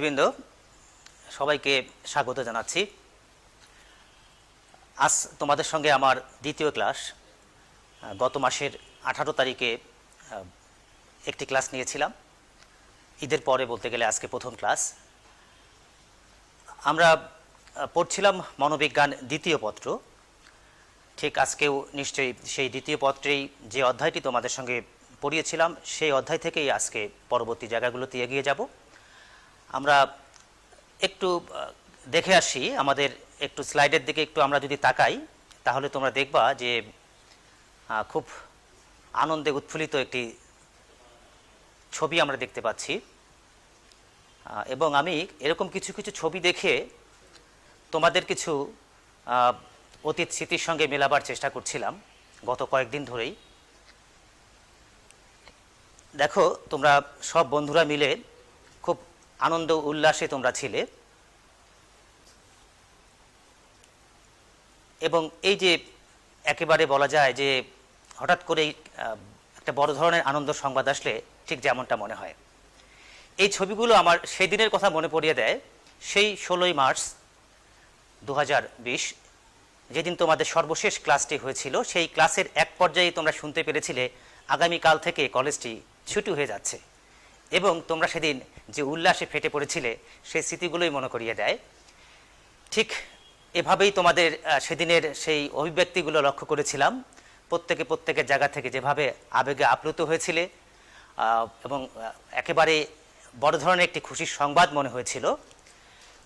বৃন্দ সবাইকে স্বাগত জানাচ্ছি। আজ তোমাদের সঙ্গে আমার দ্বিতীয় ক্লাস। গত মাসের 18 তারিখে একটি ক্লাস নিয়েছিলাম। ঈদের পরে বলতে গেলে আজকে প্রথম ক্লাস। আমরা পড়ছিলাম মনোবিজ্ঞান দ্বিতীয় পত্র। ঠিক আজকেও নিশ্চয়ই সেই দ্বিতীয় পত্রেই যে অধ্যায়টি তোমাদের সঙ্গে পড়িয়েছিলাম সেই অধ্যায় থেকেই আজকে পরবর্তী জায়গাগুলোতে এগিয়ে যাব। আমরা একটু দেখে আসি, আমাদের একটু স্লাইডের দিকে একটু আমরা যদি তাকাই তাহলে তোমরা দেখবা যে খুব আনন্দে উৎফুল্লিত একটি ছবি আমরা দেখতে পাচ্ছি। এবং আমি এরকম কিছু কিছু ছবি দেখে তোমাদের কিছু অতীত স্মৃতির সঙ্গে মেলাবার চেষ্টা করছিলাম গত কয়েকদিন ধরেই। দেখো, তোমরা সব বন্ধুরা মিলে খুব আনন্দ উল্লাসে তোমরা ছিলে, এবং এই যে একেবারে বলা যায় যে হঠাৎ করেই একটা বড় ধরনের আনন্দ সংবাদ আসলে ঠিক যেমনটা মনে হয়। এই ছবিগুলো আমার সেই দিনের কথা মনে পড়িয়ে দেয়, সেই 16ই মার্চ 2020, যেদিন তোমাদের সর্বশেষ ক্লাসটি হয়েছিল। সেই ক্লাসের এক পর্যায়ে তোমরা শুনতে পেরেছিলে আগামীকাল থেকে কলেজটি ছুটি হয়ে যাচ্ছে, এবং তোমরা সেদিন যে উল্লাসে ফেটে পড়েছিলে সেই স্মৃতিগুলোই মনে করিয়ে দেয়। ঠিক এভাবেই তোমাদের সেদিনের সেই অভিব্যক্তিগুলো লক্ষ্য করেছিলাম। প্রত্যেকের জায়গা থেকে যেভাবে আবেগে আপ্লুত হয়েছিলে এবং একেবারে বড় ধরনের একটি খুশির সংবাদ মনে হয়েছিল।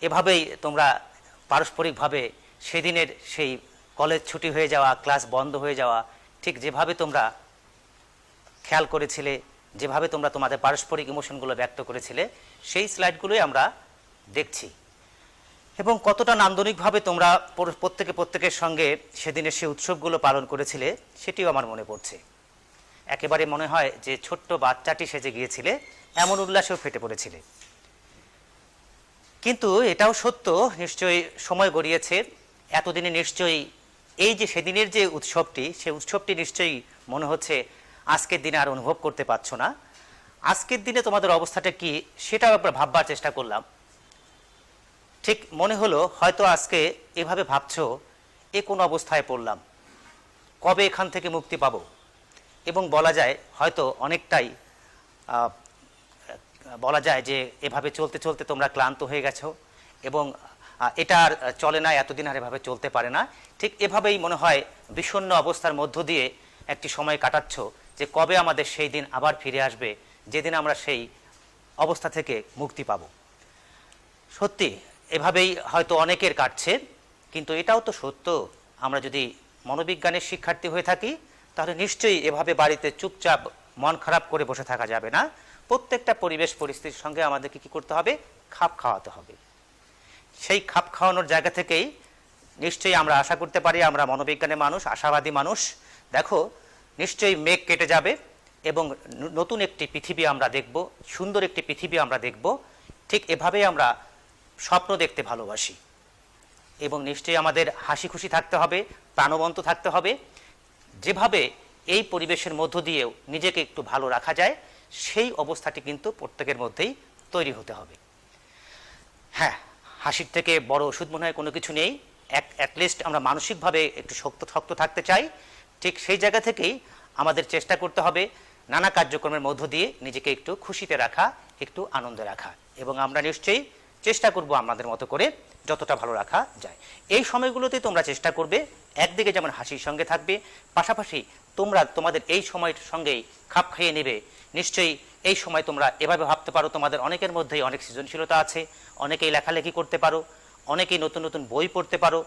এভাবেই তোমরা পারস্পরিকভাবে সেদিনের সেই কলেজ ছুটি হয়ে যাওয়া, ক্লাস বন্ধ হয়ে যাওয়া, ঠিক যেভাবে তোমরা খেয়াল করেছিলে, যেভাবে তোমরা তোমাদের পারস্পরিক ইমোশনগুলো ব্যক্ত করেছিলে, সেই স্লাইডগুলোই আমরা দেখছি। এবং কতটা নান্দনিকভাবে তোমরা প্রত্যেকের সঙ্গে সেদিনের সেই উৎসবগুলো পালন করেছিলে সেটিও আমার মনে পড়ছে। একেবারে মনে হয় যে ছোট্ট বাচ্চাটি সেজে গিয়েছিলে, এমন উল্লাসেও ফেটে পড়েছিলে। কিন্তু এটাও সত্য, নিশ্চয়ই সময় গড়িয়েছে, এতদিনে নিশ্চয়ই এই যে সেদিনের যে উৎসবটি, সেই উৎসবটি নিশ্চয়ই মনে হচ্ছে আজকের দিনে আর অনুভব করতে পারছো না। আজকের দিনে তোমাদের অবস্থাটা কি সেটাও একবার ভাববার চেষ্টা করলাম। ঠিক মনে হলো হয়তো আজকে এভাবে ভাবছো, এ কোন অবস্থায় পড়লাম, কবে এখান থেকে মুক্তি পাব। এবং বলা যায় হয়তো অনেকটাই বলা যায় যে এভাবে চলতে চলতে তোমরা ক্লান্ত হয়ে গেছো, এবং এটা আর চলে না, এতদিন আর এভাবে চলতে পারে না। ঠিক এভাবেই মনে হয় বিষণ্ণ অবস্থার মধ্য দিয়ে একটি সময় কাটাচ্ছ, যে কবে আমাদের সেই দিন আবার ফিরে আসবে যেদিন আমরা সেই অবস্থা থেকে মুক্তি পাব। সত্যি এভাবেই হয়তো অনেকের কাটছে, কিন্তু এটাও তো সত্য, আমরা যদি মনোবিজ্ঞানের শিক্ষার্থী হয়ে থাকি তাহলে নিশ্চয়ই এভাবে বাড়িতে চুপচাপ মন খারাপ করে বসে থাকা যাবে না। প্রত্যেকটা পরিবেশ পরিস্থিতির সঙ্গে আমাদেরকে কী করতে হবে? খাপ খাওয়াতে হবে। সেই খাপ খাওয়ানোর জায়গা থেকেই নিশ্চয়ই আমরা আশা করতে পারি, আমরা মনোবিজ্ঞানের মানুষ, আশাবাদী মানুষ। দেখো, নিশ্চয়ই মেঘ কেটে যাবে এবং নতুন একটি পৃথিবী আমরা দেখব, সুন্দর একটি পৃথিবী আমরা দেখব। ঠিক এভাবেই আমরা স্বপ্ন দেখতে ভালোবাসি, এবং নিশ্চয়ই আমাদের হাসি খুশি থাকতে হবে, প্রাণবন্ত থাকতে হবে। যেভাবে এই পরিবেশের মধ্য দিয়েও নিজেকে একটু ভালো রাখা যায়, সেই অবস্থাটি কিন্তু প্রত্যেকের মধ্যেই তৈরি হতে হবে। হ্যাঁ, হাসির থেকে বড় ওষুধ মনে হয় কোনো কিছু নেই। অ্যাটলিস্ট আমরা মানসিকভাবে একটু শক্ত থাকতে চাই। ঠিক সেই জায়গা থেকেই আমাদের চেষ্টা করতে হবে নানা কার্যক্রমের মধ্য দিয়ে নিজেকে একটু খুশিতে রাখা, একটু আনন্দে রাখা, এবং আমরা নিশ্চয়ই চেষ্টা করব আমাদের মতো করে যতটা ভালো রাখা যায়। এই সময়গুলোতে তোমরা চেষ্টা করবে একদিকে যেমন হাসির সঙ্গে থাকবে, পাশাপাশি তোমরা তোমাদের এই সময়ের সঙ্গেই খাপ খাইয়ে নেবে। নিশ্চয়ই এই সময় তোমরা এভাবে ভাবতে পারো, তোমাদের অনেকের মধ্যেই অনেক সৃজনশীলতা আছে, অনেকেই লেখালেখি করতে পারো, অনেকেই নতুন নতুন বই পড়তে পারো,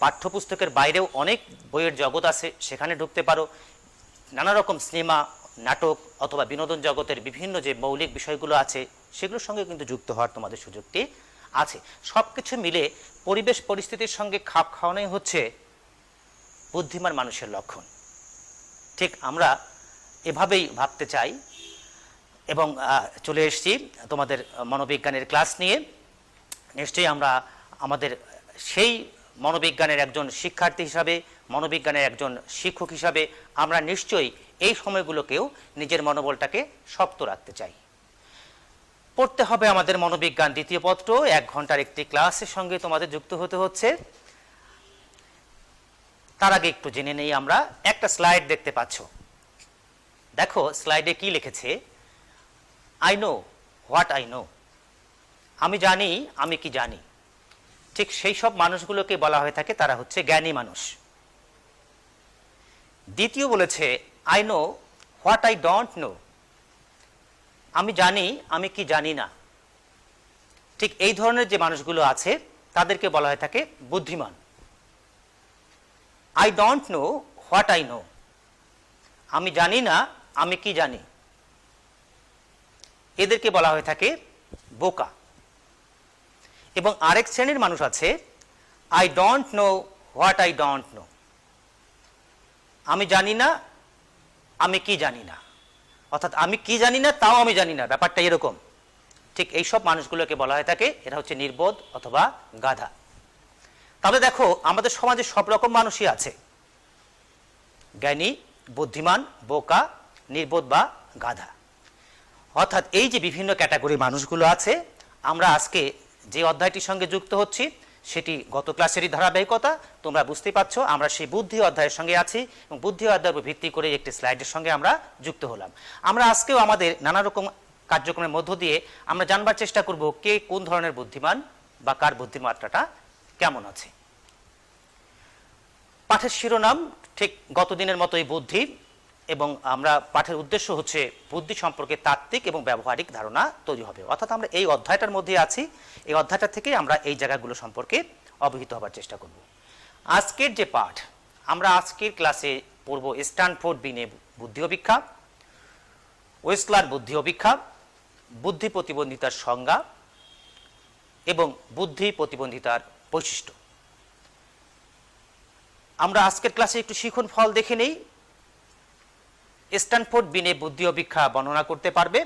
পাঠ্যপুস্তকের বাইরেও অনেক বইয়ের জগৎ আছে, সেখানে ঢুকতে পারো। নানা রকম সিনেমা, নাটক অথবা বিনোদন জগতের বিভিন্ন যে মৌলিক বিষয়গুলো আছে সেগুলোর সঙ্গে কিন্তু যুক্ত হওয়ার তোমাদের সুযোগটি আছে। সব কিছু মিলে পরিবেশ পরিস্থিতির সঙ্গে খাপ খাওয়ানোই হচ্ছে বুদ্ধিমান মানুষের লক্ষণ। ঠিক আমরা এভাবেই ভাবতে চাই, এবং চলে এসেছি তোমাদের মনোবিজ্ঞানের ক্লাস নিয়ে। নিশ্চয়ই আমরা আমাদের সেই মনোবিজ্ঞানের একজন শিক্ষার্থী হিসাবে, মনোবিজ্ঞানের একজন শিক্ষক হিসাবে আমরা নিশ্চয়ই এই সময়গুলোকেও নিজের মনোবলটাকে শক্ত রাখতে চাই। পড়তে হবে আমাদের মনোবিজ্ঞান দ্বিতীয় পত্র। 1 ঘন্টার একটি ক্লাসের সঙ্গে তোমাদের যুক্ত হতে হচ্ছে। তার আগে একটু জেনে নেই আমরা। একটা স্লাইড দেখতে পাচ্ছ, দেখো স্লাইডে কি লিখেছে, I know what I know. আমি জানি আমি কি জানি। ঠিক সেই সব মানুষগুলোকে বলা হয়ে থাকে তারা হচ্ছে জ্ঞানী মানুষ। দ্বিতীয় বলেছে I know what I don't know. আমি জানি আমি কি জানি না। ঠিক এই ধরনের যে মানুষগুলো আছে তাদেরকে বলা হয়ে থাকে বুদ্ধিমান। I don't know what I know. আমি জানি না আমি কি জানি। এদেরকে বলা হয়ে থাকে বোকা। এবং আরেক শ্রেণীর মানুষ আছে I don't know what I don't know. আমি জানি না আমি কি জানি না, অর্থাৎ আমি কি জানি না তাও আমি জানি না, ব্যাপারটা এরকম। ঠিক এইসব মানুষগুলোকে বলা হয়ে থাকে এরা হচ্ছে নির্বোধ অথবা গাধা। তবে দেখো আমাদের সমাজে সব রকম মানুষই আছে, জ্ঞানী, বুদ্ধিমান, বোকা, নির্বোধ বা গাধা। অর্থাৎ এই যে বিভিন্ন ক্যাটাগরির মানুষগুলো আছে, আমরা আজকে যে অধ্যায়টির সঙ্গে যুক্ত হচ্ছি সেটি গত ক্লাসেরই ধারাবাহিকতা। তোমরা বুঝতেই পারছো আমরা সেই বুদ্ধি অধ্যায়ের সঙ্গে আছি এবং বুদ্ধি অধ্যায়ের উপর ভিত্তি করে একটি স্লাইডের সঙ্গে আমরা যুক্ত হলাম। আমরা আজকেও আমাদের নানা রকম কার্যক্রমের মধ্য দিয়ে আমরা জানবার চেষ্টা করব কে কোন ধরনের বুদ্ধিমান বা কার বুদ্ধির মাত্রাটা কেমন আছে। পাঠের শিরোনাম ঠিক গত দিনের মতোই বুদ্ধি, এবং আমরা পাঠের উদ্দেশ্য হচ্ছে বুদ্ধি সম্পর্কে তাত্ত্বিক এবং ব্যবহারিক ধারণা তৈরি হবে। অর্থাৎ আমরা এই অধ্যায়টার মধ্যে আছি, এই অধ্যায়টা থেকে আমরা এই জায়গাগুলো সম্পর্কে অবহিত হবার চেষ্টা করব। আজকের যে পাঠ, আমরা আজকের ক্লাসে পড়ব স্ট্যানফোর্ড বিনে বুদ্ধি অভিক্ষা, ওয়েসলার বুদ্ধি অভিক্ষা, বুদ্ধি প্রতিবন্ধিতার সংজ্ঞা এবং বুদ্ধি প্রতিবন্ধিতার বৈশিষ্ট্য। আমরা আজকের ক্লাসে একটু শিখন ফল দেখে নেই। স্ট্যানফোর্ড বিনে বুদ্ধি অভিক্ষা বর্ণনা করতে পারবে,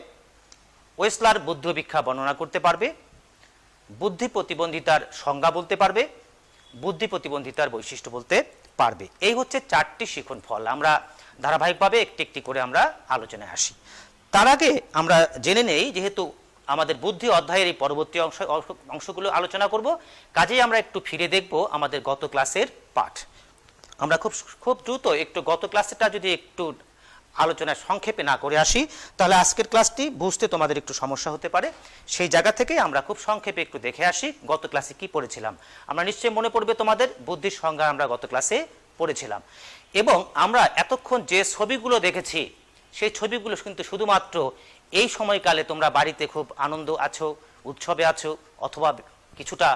ওয়েসলার বুদ্ধি অভিক্ষা বর্ণনা করতে পারবে, বুদ্ধি প্রতিবন্ধিতার সংজ্ঞা বলতে পারবে, বুদ্ধি প্রতিবন্ধিতার বৈশিষ্ট্য বলতে পারবে। এই হচ্ছে 4টি শিখন ফল। আমরা ধারাবাহিকভাবে একটি একটি করে আমরা আলোচনায় আসি। তার আগে আমরা জেনে নেই, যেহেতু আমাদের বুদ্ধি অধ্যায়ের এই পরবর্তী অংশগুলো আলোচনা করব, কাজেই আমরা একটু ফিরে দেখব আমাদের গত ক্লাসের পাঠ। আমরা খুব দ্রুত একটু গত ক্লাসেরটা যদি একটু আলোচনা সংক্ষেপে না করে আসি, তাহলে আজকের ক্লাসটি বুঝতে তোমাদের একটু সমস্যা হতে পারে। সেই জায়গা থেকে আমরা খুব সংক্ষেপে একটু দেখে আসি গত ক্লাসে কি পড়েছিলাম। আমরা নিশ্চয়ই মনে পড়বে তোমাদের বুদ্ধির সংজ্ঞা আমরা গত ক্লাসে পড়েছিলাম, এবং আমরা এতক্ষণ যে ছবিগুলো দেখেছি সেই ছবিগুলো কিন্তু শুধুমাত্র এই সময়কালে তোমরা বাড়িতে খুব আনন্দ আছো, উৎসবে আছো, অথবা কিছুটা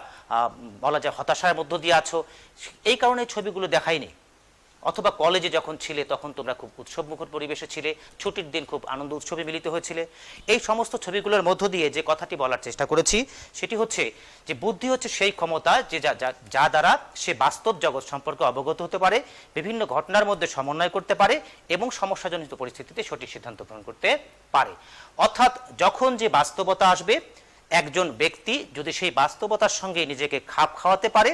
বলা যায় হতাশার মধ্য দিয়ে আছো, এই কারণে ছবিগুলো দেখাইনি। অথবা কলেজে যখন ছিলে তখন তোমরা খুব উৎসবমুখর পরিবেশে ছিলে, ছুটির দিন খুব আনন্দ উৎসবে মিলিত হয়েছিলে। এই সমস্ত ছবিগুলোর মধ্য দিয়ে যে কথাটি বলার চেষ্টা করেছি সেটি হচ্ছে যে বুদ্ধি হচ্ছে সেই ক্ষমতা যে যা দ্বারা সে বাস্তব জগৎ সম্পর্কে অবগত হতে পারে, বিভিন্ন ঘটনার মধ্যে সমন্বয় করতে পারে এবং সমস্যাজনিত পরিস্থিতিতে সঠিক সিদ্ধান্ত গ্রহণ করতে পারে। অর্থাৎ যখন যে বাস্তবতা আসবে, একজন ব্যক্তি যদি সেই বাস্তবতার সঙ্গে নিজেকে খাপ খাওয়াতে পারে,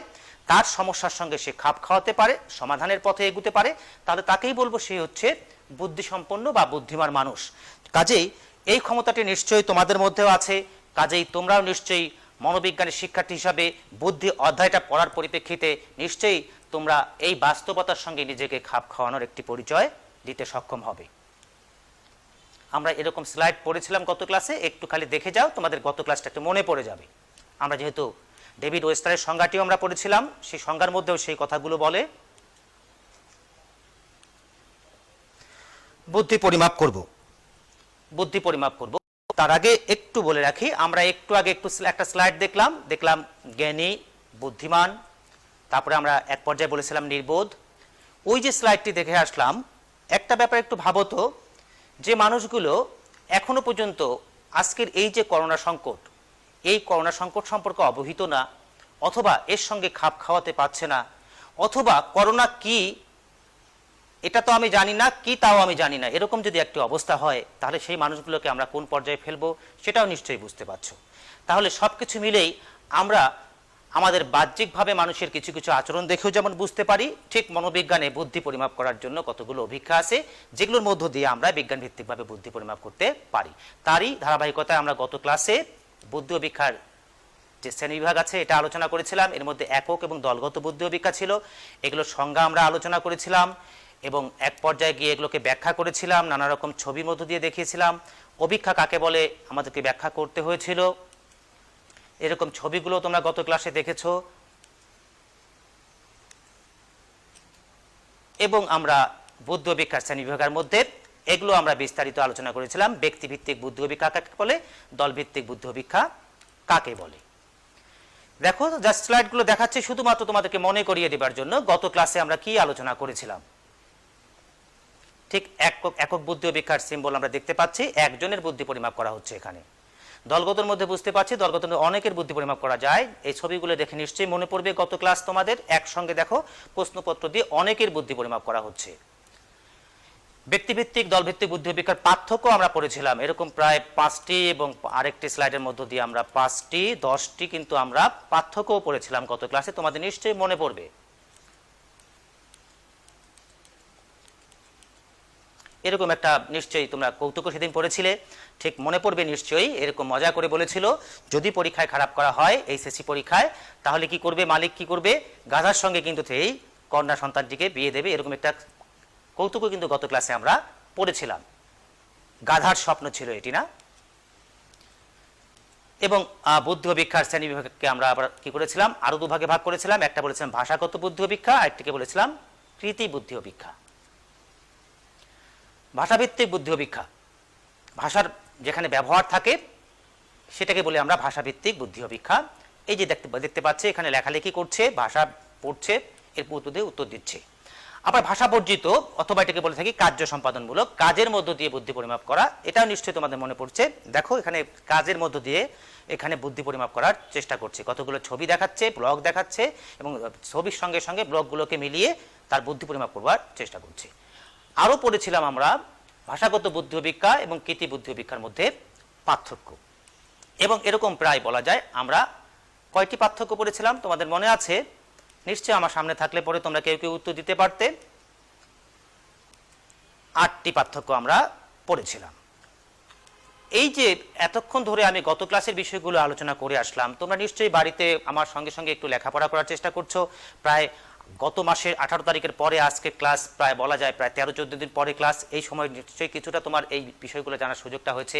তার সমস্যার সঙ্গে সে খাপ খাওয়াতে পারে, সমাধানের পথে এগুতে পারে, তাহলে তাকেই বলবো সে হচ্ছে বুদ্ধিসম্পন্ন বা বুদ্ধিমান মানুষ। কাজেই এই ক্ষমতাটি নিশ্চয়ই তোমাদের মধ্যেও আছে। কাজেই তোমরাও নিশ্চয়ই মনোবিজ্ঞানের শিক্ষার্থী হিসাবে বুদ্ধি অধ্যায়টা পড়ার পরিপ্রেক্ষিতে নিশ্চয়ই তোমরা এই বাস্তবতার সঙ্গে নিজেকে খাপ খাওয়ানোর একটি পরিচয় দিতে সক্ষম হবে। আমরা এরকম স্লাইড পড়েছিলাম গত ক্লাসে, একটু খালি দেখে যাও, তোমাদের গত ক্লাসটা একটু মনে পড়ে যাবে। আমরা যেহেতু ডেভিড ওয়েস্টারের সংজ্ঞাটিও আমরা পড়েছিলাম, সেই সংজ্ঞার মধ্যেও সেই কথাগুলো বলে। বুদ্ধি পরিমাপ করব, বুদ্ধি পরিমাপ করব। তার আগে একটু বলে রাখি, আমরা একটু আগে একটা স্লাইড দেখলাম জ্ঞানী, বুদ্ধিমান, তারপরে আমরা এক পর্যায়ে বলেছিলাম নির্বোধ। ওই যে স্লাইডটি দেখে আসলাম, একটা ব্যাপার একটু ভাবো তো, যে মানুষগুলো এখনো পর্যন্ত আজকের এই যে করোনা সংকট, এই করোনা সংকট সম্পর্কে অবহিত না, অথবা এর সঙ্গে খাপ খাওয়াতে পারছে না, অথবা করোনা কি এটা তো আমি জানি না, কি তাও আমি জানি না, এরকম যদি একটি অবস্থা হয়, তাহলে সেই মানুষগুলোকে আমরা কোন পর্যায়ে ফেলবো সেটাও নিশ্চয়ই বুঝতে পারছো। তাহলে সব কিছু মিলেই আমরা আমাদের বাহ্যিকভাবে মানুষের কিছু কিছু আচরণ দেখেও যেমন বুঝতে পারি, ঠিক মনোবিজ্ঞানে বুদ্ধি পরিমাপ করার জন্য কতগুলো অভিক্ষা আছে যেগুলোর মধ্য দিয়ে আমরা বিজ্ঞান ভিত্তিকভাবে বুদ্ধি পরিমাপ করতে পারি। তারই ধারাবাহিকতায় আমরা গত ক্লাসে বুদ্ধি অভিক্ষার যে শ্রেণীবিভাগ আছে এটা আলোচনা করেছিলাম। এর মধ্যে একক এবং দলগত বুদ্ধি অভিক্ষা ছিল, এগুলোর সংজ্ঞা আমরা আলোচনা করেছিলাম এবং এক পর্যায়ে গিয়ে এগুলোকে ব্যাখ্যা করেছিলাম, নানা রকম ছবির মধ্য দিয়ে দেখিয়েছিলাম। অভিক্ষা কাকে বলে আমাদেরকে ব্যাখ্যা করতে হয়েছিল, এরকম ছবিগুলো তোমরা গত ক্লাসে দেখেছো। এবং আমরা বুদ্ধি অভিক্ষার শ্রেণীবিভাগের মধ্যে এগুলো আমরা বিস্তারিত আলোচনা করেছিলাম। ব্যক্তিভিত্তিক বুদ্ধি অভিক্ষা কাকে বলে, দলভিত্তিক বুদ্ধি অভিক্ষা কাকে বলে। দেখো জাস্ট স্লাইডগুলো দেখাচ্ছে শুধুমাত্র তোমাদেরকে মনে করিয়ে দেবার জন্য গত ক্লাসে আমরা কি আলোচনা করেছিলাম। ঠিক একক বুদ্ধি অভিক্ষার সিম্বল আমরা দেখতে পাচ্ছি, একজনের বুদ্ধি পরিমাপ করা হচ্ছে এখানে। দলগতর মধ্যে বুঝতে পারছি দলগত অনেকের বুদ্ধি পরিমাপ করা যায়। এই ছবিগুলো দেখে নিশ্চয়ই মনে পড়বে গত ক্লাস তোমাদের। একসঙ্গে দেখো প্রশ্নপত্র দিয়ে অনেকের বুদ্ধি পরিমাপ করা হচ্ছে। ব্যক্তিভিত্তিক দলভিত্তিক বুদ্ধি অভিক্ষার পার্থক্য আমরা পড়েছিলাম, এরকম প্রায় 5টি এবং আরেকটি স্লাইডের মধ্য দিয়ে আমরা 5টি 10টি কিন্তু আমরা পার্থক্যও পড়েছিলাম গত ক্লাসে, তোমাদের নিশ্চয়ই মনে পড়বে। এরকম একটা নিশ্চয়ই তোমরা কৌতুক সেদিন পড়েছিলে, ঠিক মনে পড়বে নিশ্চয়ই। এরকম মজা করে বলেছিল যদি পরীক্ষায় খারাপ করা হয় এইচএসসি পরীক্ষায়, তাহলে কি করবে, মালিক কি করবে, গাধার সঙ্গে কিন্তু এই কন্যা সন্তানটিকে বিয়ে দেবে। এরকম একটা কৌতুকও কিন্তু গত ক্লাসে আমরা পড়েছিলাম। গাধার স্বপ্ন ছিল এটি, না? এবং বুদ্ধি অভিক্ষার শ্রেণী বিভাগকে আমরা আবার কি করেছিলাম, আরো দুভাগে ভাগ করেছিলাম। একটা বলেছিলাম ভাষাগত বুদ্ধি অভিক্ষা, আরেকটিকে বলেছিলাম কৃতি বুদ্ধি অভিক্ষা। ভাষাভিত্তিক বুদ্ধি অভিক্ষা, ভাষার যেখানে ব্যবহার থাকে সেটাকে বলে আমরা ভাষাভিত্তিক বুদ্ধি অভিক্ষা। এই যে দেখতে পাচ্ছে এখানে লেখালেখি করছে, ভাষা পড়ছে, এর উত্তর দিচ্ছে। আবার ভাষা বর্জিত অথবা এটাকে বলে থাকি কার্য সম্পাদনমূলক, কাজের মধ্য দিয়ে বুদ্ধি পরিমাপ করা। এটাও নিশ্চয়ই তোমাদের মনে পড়ছে। দেখো এখানে কাজের মধ্য দিয়ে এখানে বুদ্ধি পরিমাপ করার চেষ্টা করছে, কতগুলো ছবি দেখাচ্ছে, ব্লগ দেখাচ্ছে এবং ছবির সঙ্গে সঙ্গে ব্লগগুলোকে মিলিয়ে তার বুদ্ধি পরিমাপ করবার চেষ্টা করছে। আরও পড়েছিলাম আমরা ভাষাগত বুদ্ধি অভিক্ষা এবং কৃতি বুদ্ধি অভিক্ষার মধ্যে পার্থক্য। এবং এরকম প্রায় বলা যায় আমরা কয়টি পার্থক্য পড়েছিলাম তোমাদের মনে আছে নিশ্চয়ই, আমার সামনে থাকলে পরে তোমরা কেউ কেউ উত্তর দিতে পারতে। 8টি পার্থক্য আমরা পড়েছিলাম। এই যে এতক্ষণ ধরে আমি গত ক্লাসের বিষয়গুলো আলোচনা করে আসলাম, তোমরা নিশ্চয়ই বাড়িতে আমার সঙ্গে সঙ্গে একটু লেখাপড়া করার চেষ্টা করছো। প্রায় গত মাসের 18 তারিখের পরে আজকে ক্লাস, প্রায় বলা যায় প্রায় 13-14 দিন পরে ক্লাস। এই সময় নিশ্চয়ই কিছুটা তোমার এই বিষয়গুলো জানার সুযোগটা হয়েছে।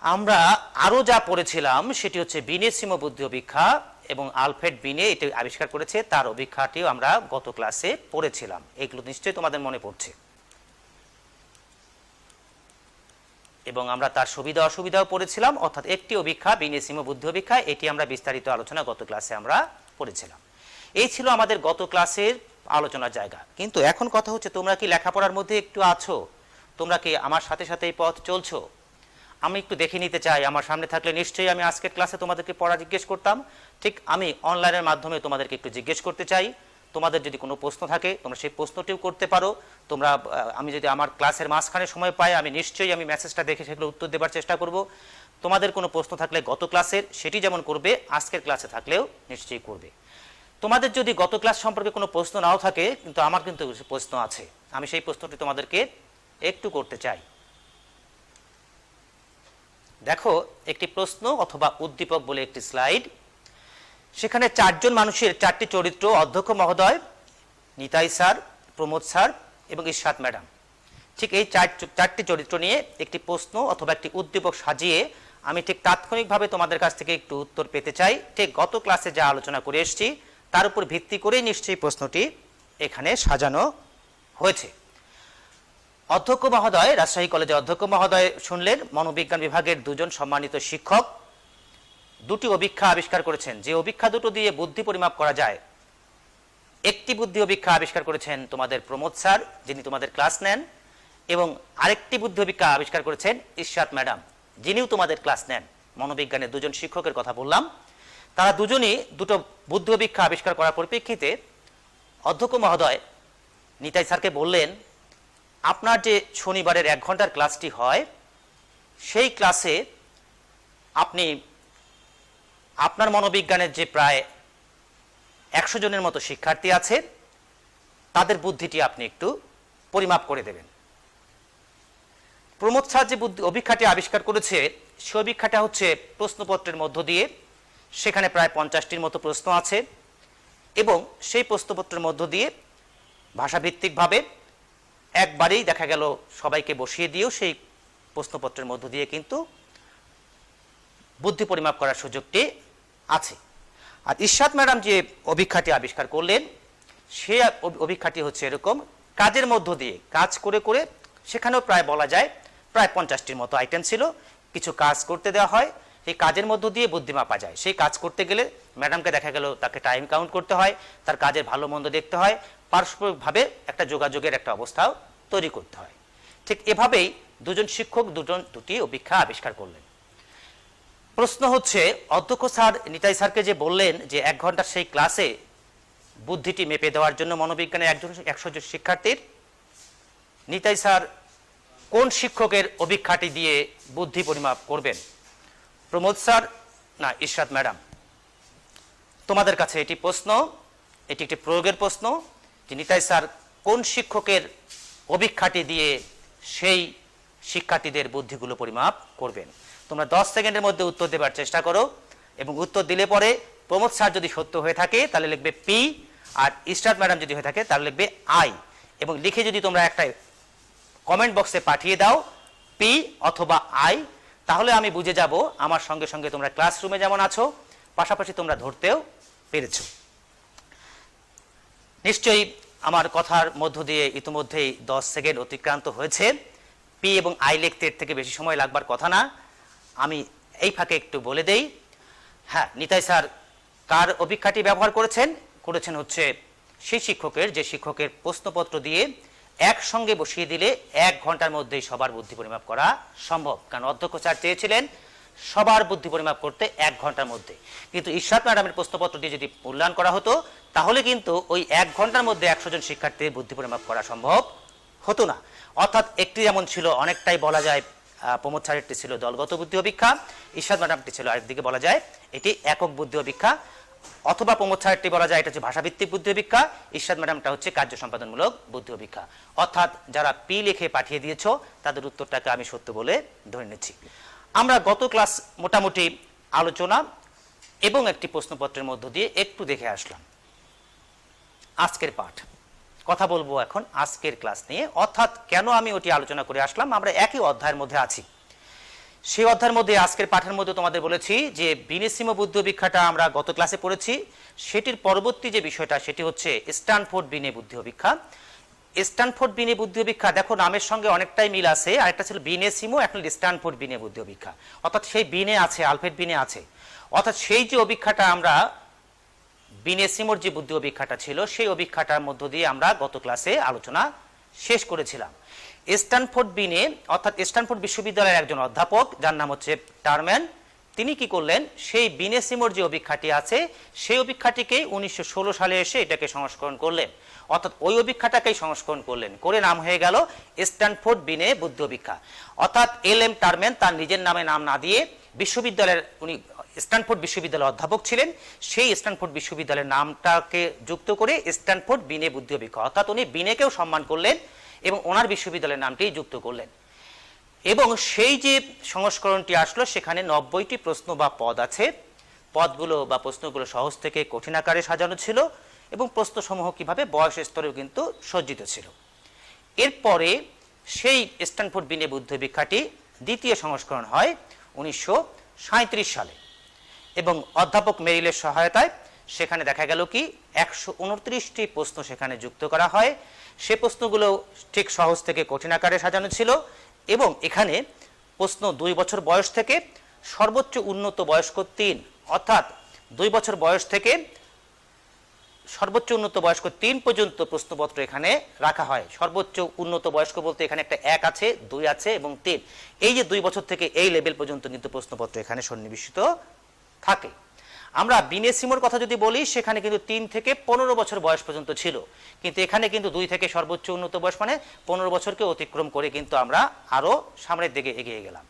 আমরা আরও যা পড়েছিলাম সেটি হচ্ছে বিনেসিম বুদ্ধি অভিক্ষা এবং আলফ্রেড বিনে এটি আবিষ্কার করেছে, তার অভিক্ষাটিও আমরা গত ক্লাসে পড়েছিলাম। এগুলো নিশ্চয়ই তোমাদের মনে পড়ছে এবং আমরা তার সুবিধা অসুবিধাও পড়েছিলাম। অর্থাৎ একটি অভিক্ষা বিনেসিম বুদ্ধি অভিক্ষা, এটি আমরা বিস্তারিত আলোচনা গত ক্লাসে আমরা পড়েছিলাম। এই ছিল আমাদের গত ক্লাসের আলোচনার জায়গা। কিন্তু এখন কথা হচ্ছে তোমরা কি লেখাপড়ার মধ্যে একটু আছো, তোমরা কি আমার সাথে সাথে এই পথ চলছো? আমি একটু দেখে নিতে চাই, আমার সামনে থাকলে নিশ্চয়ই আমি আজকের ক্লাসে তোমাদেরকে পড়া জিজ্ঞেস করতাম, ঠিক আমি অনলাইনের মাধ্যমে তোমাদেরকে একটু জিজ্ঞেস করতে চাই। তোমাদের যদি কোনো প্রশ্ন থাকে তোমরা সেই প্রশ্নটিও করতে পারো। তোমরা আমি যদি আমার ক্লাসের মাঝখানে সময় পাই আমি নিশ্চয়ই আমি মেসেজটা দেখে সেগুলো উত্তর দেবার চেষ্টা করব। তোমাদের কোনো প্রশ্ন থাকলে গত ক্লাসের সেটি যেমন করবে, আজকের ক্লাসে থাকলেও নিশ্চয়ই করবে। তোমাদের যদি গত ক্লাস সম্পর্কে কোনো প্রশ্ন নাও থাকে, কিন্তু আমার কিন্তু প্রশ্ন আছে, আমি সেই প্রশ্নটি তোমাদেরকে একটু করতে চাই। দেখো একটি প্রশ্ন অথবা উদ্দীপক বলে একটি স্লাইড, সেখানে 4 জন মানুষের 4টি চরিত্র, অধ্যক্ষ মহোদয়, নিতাই স্যার, প্রমোদ স্যার এবং ইরশাদ ম্যাডাম। ঠিক এই 4টি চরিত্র নিয়ে একটি প্রশ্ন অথবা একটি উদ্দীপক সাজিয়ে আমি ঠিক তাৎক্ষণিকভাবে তোমাদের কাছ থেকে একটু উত্তর পেতে চাই। ঠিক গত ক্লাসে যা আলোচনা করে এসেছি তার উপর ভিত্তি করেই নিশ্চয়ই প্রশ্নটি এখানে সাজানো হয়েছে। অধ্যক্ষ মহোদয়, রাজশাহী কলেজের অধ্যক্ষ মহোদয় শুনলেন মনোবিজ্ঞান বিভাগের 2 জন সম্মানিত শিক্ষক 2টি অভিক্ষা আবিষ্কার করেছেন, যে অভিক্ষা দুটো দিয়ে বুদ্ধি পরিমাপ করা যায়। একটি বুদ্ধি অভিক্ষা আবিষ্কার করেছেন তোমাদের প্রমোদ স্যার, যিনি তোমাদের ক্লাস নেন, এবং আরেকটি বুদ্ধি অভিক্ষা আবিষ্কার করেছেন ইরশাদ ম্যাডাম, যিনিও তোমাদের ক্লাস নেন। মনোবিজ্ঞানের 2 জন শিক্ষকের কথা বললাম। তারা দুজনই দুটো বুদ্ধি অভিক্ষা আবিষ্কার করার পরিপ্রেক্ষিতে অধ্যক্ষ মহোদয় নিতাই স্যারকে বললেন, আপনার যে শনিবারের 1 ঘন্টার ক্লাসটি হয় সেই ক্লাসে আপনি আপনার মনোবিজ্ঞানের যে প্রায় 100 জনের মতো শিক্ষার্থী আছে তাদের বুদ্ধিটি আপনি একটু পরিমাপ করে দেবেন। প্রমোদ স্যার যে অভিক্ষাটি আবিষ্কার করেছে সেই অভিক্ষাটা হচ্ছে প্রশ্নপত্রের মধ্য দিয়ে, সেখানে প্রায় 50টির মতো প্রশ্ন আছে এবং সেই প্রশ্নপত্রের মধ্য দিয়ে ভাষাভিত্তিকভাবে একবারেই দেখা গেল সবাইকে বসিয়ে দিয়েও সেই প্রশ্নপত্রের মধ্য দিয়ে কিন্তু বুদ্ধি পরিমাপ করার সুযোগটি আছে। আর ইরশাদ ম্যাডাম যে অভিক্ষাটি আবিষ্কার করলেন সে অভিক্ষাটি হচ্ছে এরকম, কাজের মধ্য দিয়ে কাজ করে করে, সেখানেও প্রায় বলা যায় প্রায় 50টির মতো আইটেম ছিল, কিছু কাজ করতে দেওয়া হয়, এই কাজের মধ্য দিয়ে বুদ্ধি মাপা যায়। সেই কাজ করতে গেলে ম্যাডামকে দেখা গেল তাকে টাইম কাউন্ট করতে হয়, তার কাজের ভালো মন্দ দেখতে হয়, পারস্পরিকভাবে একটা যোগাযোগের একটা অবস্থাও তৈরি করতে হয়। ঠিক এভাবেই দুজন শিক্ষক দুটি অভিক্ষা আবিষ্কার করলেন। প্রশ্ন হচ্ছে, অধ্যক্ষ স্যার নিতাই স্যারকে যে বললেন যে 1 ঘন্টার সেই ক্লাসে বুদ্ধিটি মেপে দেওয়ার জন্য মনোবিজ্ঞানের 100 জন শিক্ষার্থীর, নিতাই স্যার কোন শিক্ষকের অভিক্ষাটি দিয়ে বুদ্ধি পরিমাপ করবেন? প্রমোদ স্যার না ইরশাদ ম্যাডাম? তোমাদের কাছে এটি প্রশ্ন, এটি একটি প্রয়োগের প্রশ্ন যে নিতাই স্যার কোন শিক্ষকের অভিক্ষাটি দিয়ে সেই শিক্ষার্থীদের বুদ্ধিগুলো পরিমাপ করবেন। তোমরা 10 সেকেন্ডের মধ্যে উত্তর দেবার চেষ্টা করো এবং উত্তর দিলে পরে প্রমোদ স্যার যদি সত্য হয়ে থাকে তাহলে লিখবে পি, আর ইরশাদ ম্যাডাম যদি হয়ে থাকে তাহলে লিখবে আই, এবং লিখে যদি তোমরা একটা কমেন্ট বক্সে পাঠিয়ে দাও পি অথবা আই, তাহলে আমি বুঝে যাব আমার সঙ্গে সঙ্গে তোমরা ক্লাসরুমে যেমন আছো পাশাপাশি তোমরা ধরতেও পেরেছো। নিশ্চয়ই আমার কথার মধ্য দিয়ে ইতিমধ্যেই 10 সেকেন্ড অতিক্রান্ত হয়েছে। পি এবং আই লিখতে এর থেকে বেশি সময় লাগবার কথা না, আমি এই ফাঁকে একটু বলে দেই। হ্যাঁ, নিতাই স্যার কার অভিক্ষাটি ব্যবহার করেছেন হচ্ছে সেই শিক্ষকের, যে শিক্ষকের প্রশ্নপত্র দিয়ে একসঙ্গে বসিয়ে দিলে 1 ঘন্টার মধ্যেই সবার বুদ্ধি পরিমাপ করা সম্ভব। কারণ অধ্যক্ষ স্যার চেয়েছিলেন সবার বুদ্ধি পরিমাপ করতে 1 ঘন্টার মধ্যে, কিন্তু ইরশাদ ম্যাডামের প্রশ্নপত্র দিয়ে যদি মূল্যায়ন করা হতো তাহলে কিন্তু ওই 1 ঘন্টার মধ্যে 100 জন শিক্ষার্থীর বুদ্ধি পরিমাপ করা সম্ভব হতো না। অর্থাৎ একটি যেমন ছিল অনেকটাই বলা যায় প্রমোদ স্যারেরটি ছিল দলগত বুদ্ধি অভিক্ষা, ইরশাদ ম্যাডামটি ছিল আরেকদিকে বলা যায় এটি একক বুদ্ধি অভিক্ষা, অথবা প্রমোদ স্যারেরটি বলা যায় এটা হচ্ছে ভাষাভিত্তিক বুদ্ধি অভিক্ষা, ইরশাদ ম্যাডামটা হচ্ছে কার্য সম্পাদনমূলক বুদ্ধি অভিক্ষা। অর্থাৎ যারা পি লিখে পাঠিয়ে দিয়েছো তাদের উত্তরটাকে আমি সত্য বলে ধরে নিচ্ছি। আমরা গত ক্লাস মোটামুটি আলোচনা এবং একটি প্রশ্নপত্রের মধ্য দিয়ে একটু দেখে আসলাম। আজকের পাঠ কথা বলবো এখন আজকের ক্লাস নিয়ে, অর্থাৎ কেন আমি ওটি আলোচনা করে আসলাম। আমরা একই অধ্যায়ের মধ্যে আছি, সেই অধ্যায়ের মধ্যে আজকের পাঠের মধ্যে তোমাদের বলেছি যে বিনেসিমো বুদ্ধি অভিক্ষাটা আমরা গত ক্লাসে পড়েছি, সেটির পরবর্তী যে বিষয়টা সেটি হচ্ছে স্ট্যানফোর্ড বিনে বুদ্ধি অভিক্ষা। স্ট্যানফোর্ড বিনে বুদ্ধি অভিক্ষা দেখো নামের সঙ্গে অনেকটাই মিল আছে, আরেকটা ছিল বিনেসিমো, এখন স্ট্যানফোর্ড বিনে বুদ্ধি অভিক্ষা, অর্থাৎ সেই বিনে আছে, আলফ্রেড বিনে আছে। অর্থাৎ সেই যে অভিক্ষাটা আমরা বিনেসিমোর যে বুদ্ধি অভিক্ষাটা ছিল সেই অভিক্ষাটার মধ্য দিয়ে আমরা গত ক্লাসে আলোচনা শেষ করেছিলাম। স্ট্যানফোর্ড বিনে অর্থাৎ স্ট্যানফোর্ড বিশ্ববিদ্যালয়ের একজন অধ্যাপক যার নাম হচ্ছে টারম্যান, তিনি কি করলেন সেই বিনেসিমোর যে অভিক্ষাটি আছে সেই অভিক্ষাটিকেই 1916 সালে এসে এটাকে সংস্করণ করলেন, অর্থাৎ ওই অভিক্ষাটাকেই সংস্করণ করলেন, করে নাম হয়ে গেল স্ট্যানফোর্ড বিনে বুদ্ধি অভিক্ষা। অর্থাৎ এল.এম. টারম্যান তার নিজের নামে নাম না দিয়ে বিশ্ববিদ্যালয়ের, উনি স্ট্যানফোর্ড বিশ্ববিদ্যালয়ের অধ্যাপক ছিলেন, সেই স্ট্যানফোর্ড বিশ্ববিদ্যালয়ের নামটাকে যুক্ত করে স্ট্যানফোর্ড বিনে বুদ্ধি অভিক্ষা, অর্থাৎ উনি বিনেকেও সম্মান করলেন এবং ওনার বিশ্ববিদ্যালয়ের নামটি যুক্ত করলেন। এবং সেই যে সংস্করণটি আসলো সেখানে 90টি প্রশ্ন বা পদ আছে, পদগুলো বা প্রশ্নগুলো সহজ থেকে কঠিন আকারে সাজানো ছিল এবং প্রশ্নসমূহ কিভাবে বয়স স্তরেও কিন্তু সজ্জিত ছিল। এরপরে সেই স্ট্যানফোর্ড বিনে বুদ্ধি অভিক্ষাটি দ্বিতীয় সংস্করণ হয় 1937 সালে এবং অধ্যাপক মেরিলের সহায়তায় সেখানে দেখা গেল কি 129টি প্রশ্ন সেখানে যুক্ত করা হয়। সে প্রশ্নগুলো ঠিক সহজ থেকে কঠিন আকারে সাজানো ছিল এবং এখানে প্রশ্ন 2 বছর বয়স থেকে সর্বোচ্চ উন্নত বয়স্ক 3, অর্থাৎ 2 বছর বয়স থেকে সর্বোচ্চ উন্নত বয়স্ক 3 পর্যন্ত প্রশ্নপত্র এখানে রাখা হয়। সর্বোচ্চ উন্নত বয়স্ক বলতে এখানে একটা 1 আছে, 2 আছে এবং 3, এই যে 2 বছর থেকে এই লেভেল পর্যন্ত কিন্তু প্রশ্নপত্র এখানে সন্নিবেশিত থাকে। আমরা বিনেসিমোর কথা যদি বলি সেখানে কিন্তু 3 থেকে 15 বছর বয়স পর্যন্ত ছিল, কিন্তু এখানে কিন্তু 2 থেকে সর্বোচ্চ উন্নত বয়স মানে 15 বছরকে অতিক্রম করে কিন্তু আমরা আরো সামনের দিকে এগিয়ে গেলাম।